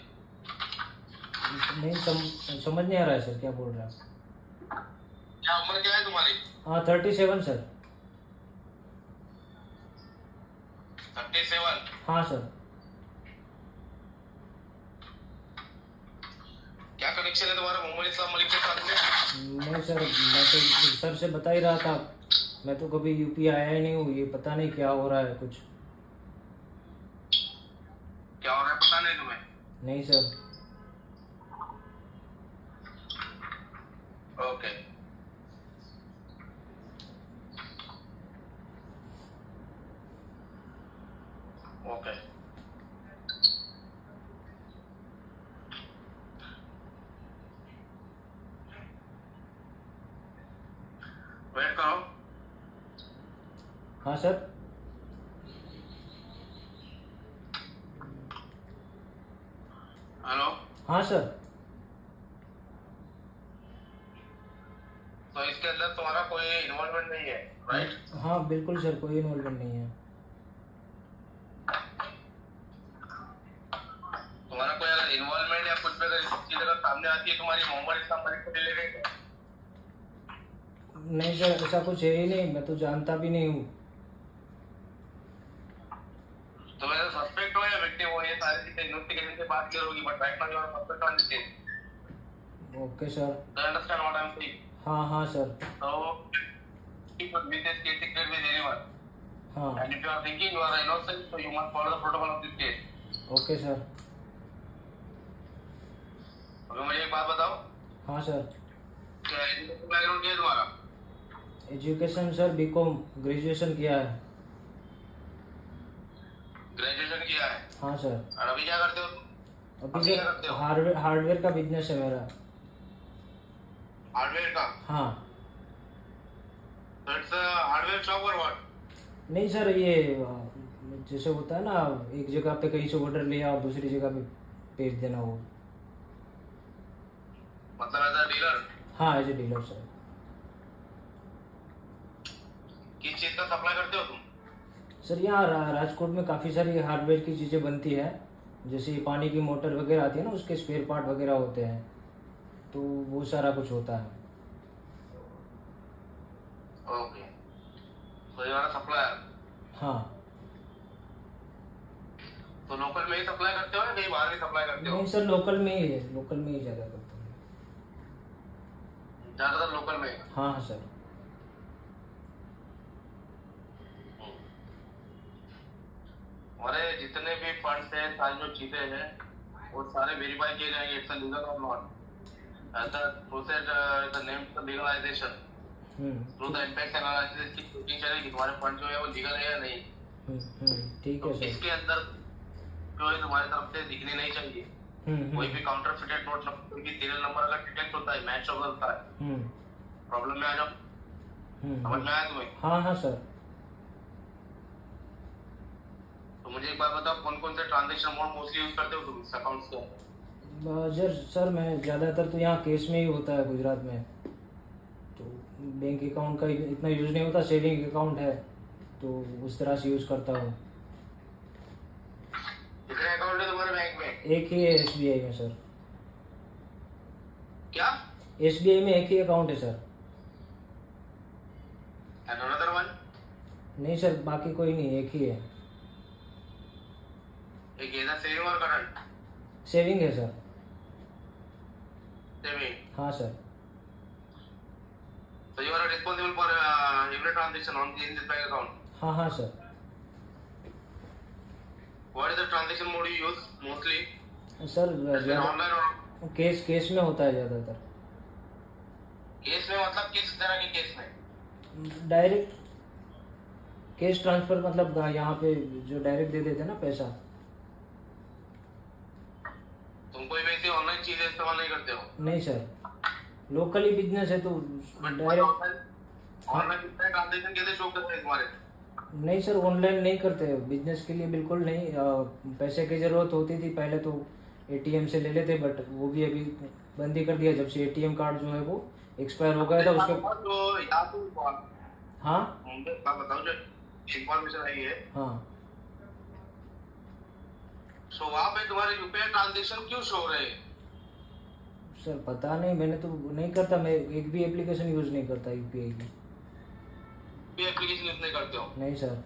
नहीं समझ नहीं आ रहा है सर, क्या बोल रहे हैं आप? क्या उम्र क्या है तुम्हारी? हाँ 37 सर। 37? हाँ सर। क्या करने कनेक्शन है तुम्हारा मोहम्मद इस्लाम मलिक के साथ में? नहीं सर, मैं तो सर से बता ही रहा था, मैं तो कभी यूपी आया ही नहीं हूँ, ये पता नहीं क्या हो रहा है कुछ। क्या हो रहा है पता नहीं तुम्हें? नहीं सर। ओके ओके वेट करो। हाँ सर। हेलो। हाँ सर। तो इसके अंदर तुम्हारा कोई इन्वॉल्वमेंट नहीं है, राइट? हाँ बिल्कुल सर, कोई इन्वॉल्वमेंट नहीं है। तुम्हारा कोई अगर इन्वॉल्वमेंट या कुछ भी अगर इस चीज अगर सामने आती है तुम्हारी मोहम्मद इस्लाम मलिक को ले लेंगे? नहीं सर, ऐसा कुछ है ही नहीं, मैं तो जानता भी नहीं हूँ। तो मेरा सस्पेक्ट हो या विक्टिम हो, ये सारी चीजें इन्वेस्टिगेशन से बात करोगी, but right now you are suspect on this case. Okay sir. Do you understand what I am saying? हाँ हाँ sir. So keep with this case secret with anyone. हाँ And if you are thinking you are innocent, so you must follow the protocol of this case. Okay sir. अभी मुझे एक बात बताओ, हाँ sir. क्या एजुकेशन बैकग्राउंड क्या है तुम्हारा? एजुकेशन सर बीकॉम ग्रेजुएशन किया है। ग्रेजुएशन किया है? हाँ सर। और अभी क्या करते हो? अभी अभी क्या करते सर हो? हार्डवेयर का बिजनेस है मेरा। हार्डवेयर का? हाँ। So it's a hardware shop or what? नहीं सर, ये जैसे होता है ना, एक जगह पे कहीं से ऑर्डर लिया और दूसरी जगह पे भेज देना वो। मतलब एज अ डीलर? हाँ, एज ए डीलर सर। किस चीज का सप्लाई करते हो तुम? सर यहाँ राजकोट में काफ़ी सारी हार्डवेयर की चीज़ें बनती है, जैसे पानी की मोटर वगैरह आती है ना, उसके स्पेयर पार्ट वगैरह होते हैं, तो वो सारा कुछ होता है। ओके, तो यू आर अ सप्लायर? हाँ। तो लोकल में ही सप्लाई करते हो या कहीं बाहर भी सप्लाई करते हो? नहीं सर, लोकल में ही है, लोकल में ही ज़्यादा करता हूँ। ज्यादातर लोकल में? हाँ हाँ सर। हमारे जितने भी फंड्स हैं, सारी जो चीजें हैं, वो सारे वेरीफाई किए जाएंगे। इट्स लीगल और not as the process the name the legalisation through the impact analysis की चेकिंग चलेगी तुम्हारे फंड जो है वो लीगल है या नहीं। ठीक है तो सर। इसके अंदर जो है तुम्हारी तरफ से दिखने नहीं चाहिए कोई भी काउंटरफिटेड नोट, कोई भी सीरियल नंबर अगर डिटेक्ट होता है, मैच होता है, प्रॉब्लम में आ जाओ। समझ में आया तुम्हें? हाँ हाँ सर। तो मुझे एक बात बताओ, कौन कौन से ट्रांजैक्शन अमाउंट मोस्टली यूज करते हो तुम इस अकाउंट्स के? सर मैं ज़्यादातर तो यहाँ केस में ही होता है गुजरात में, तो बैंक अकाउंट का इतना यूज़ नहीं होता, सेविंग अकाउंट है तो उस तरह से यूज़ करता हूँ। कितने अकाउंट है तुम्हारे बैंक में? एक ही है एसबीआई में सर। क्या? एसबीआई में एक ही अकाउंट है सर। And another one? नहीं सर, बाकी कोई नहीं, एक ही है। एक इधर सेविंग और करंट? सेविंग है सर। सेविंग? हाँ sir. So you are responsible for every transaction on in this bank account? हाँ हाँ sir. What is the transaction mode you use mostly? Sir online और केस में होता है ज़्यादातर। केस में मतलब किस तरह के केस में? डायरेक्ट कैश ट्रांसफर, मतलब यहाँ पे जो डायरेक्ट दे देते हैं ना पैसा। तुम कोई वैसे ऑनलाइन चीजें इस्तेमाल नहीं करते हो? नहीं सर, लोकल ही बिजनेस है तो डायरेक्ट। ऑनलाइन ट्रांजैक्शन कैसे शो करते हैं तुम्हारे? नहीं सर, ऑनलाइन नहीं करते, बिजनेस के लिए बिल्कुल नहीं। पैसे की ज़रूरत होती थी पहले तो एटीएम से ले लेते, बट वो भी अभी बंद ही कर दिया जब से एटीएम कार्ड जो है वो एक्सपायर हो गया था उसके। तो याद तो हाँ बताओ, जो इंफॉर्मेशन आई है, हाँ। सो वहाँ पे तुम्हारे यूपीआई ट्रांजैक्शन क्यों शो रहे हैं? सर पता नहीं, मैंने तो नहीं करता, मैं एक भी एप्लीकेशन यूज़ नहीं करता यूपीआई की। भी एप्लीकेशन यूज नहीं करते हो? नहीं sir.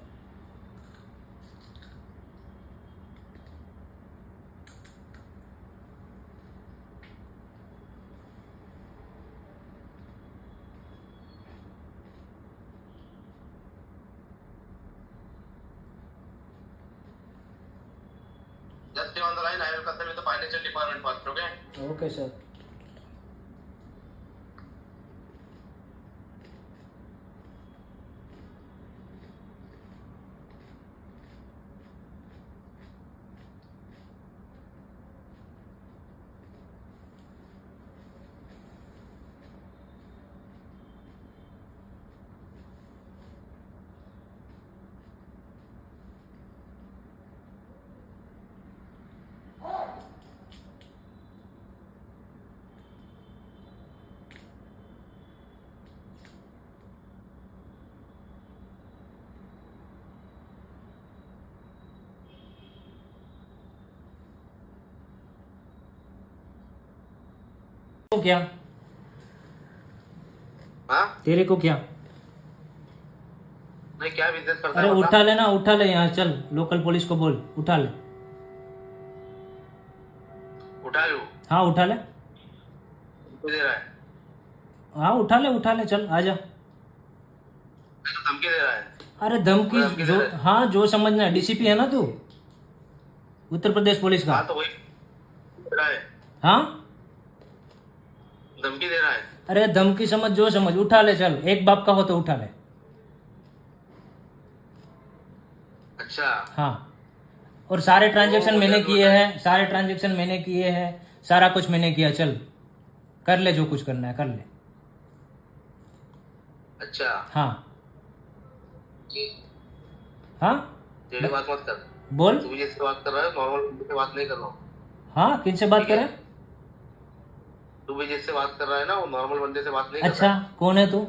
Just stay on the line, I will consult with the financial department first, okay? Okay sir. तो क्या हाँ, तेरे को क्या? नहीं क्या बिजनेस करता अरे है उठा ले ना, उठा ले यहाँ, चल लोकल पुलिस को बोल, उठा ले। उठा लूं? हाँ उठा ले, धमकी दे रहा है? हाँ उठा ले, चल आजा। धमकी दे रहा है? अरे धमकी धमकी दे जो, रहा है? हाँ जो समझना है, डीसीपी है ना तू, उत्तर प्रदेश पुलिस का। हाँ तो वही दे रहा है, हाँ धमकी दे रहा है। अरे धमकी समझ जो समझ, उठा ले चल, एक बाप का हो तो उठा ले। अच्छा, हाँ और सारे ट्रांजेक्शन वो मैंने मुझे किए हैं, सारे ट्रांजेक्शन मैंने किए हैं, सारा कुछ मैंने किया, चल कर ले जो कुछ करना है कर ले। अच्छा, हाँ हाँ तेरी बात मत कर, बोल। तू भी जिससे बात कर रहा है नॉर्मल बंदे से बात नहीं कर रहा हूँ। हाँ किनसे बात ठीक है। करें? तू भी जिससे बात कर रहा है ना वो नॉर्मल बंदे से बात नहीं कर अच्छा रहा है। कौन है तू?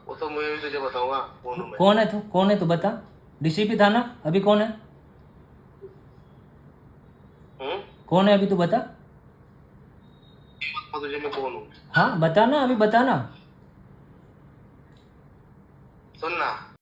वो तो मैं भी तुझे बताऊंगा कौन हूँ मैं। कौन है तू बता। डीसीपी था ना, अभी कौन है? कौन है अभी तू बता। तुझे मैं कौन हूँ? हाँ बता ना, अभी बता ना। सुन ना,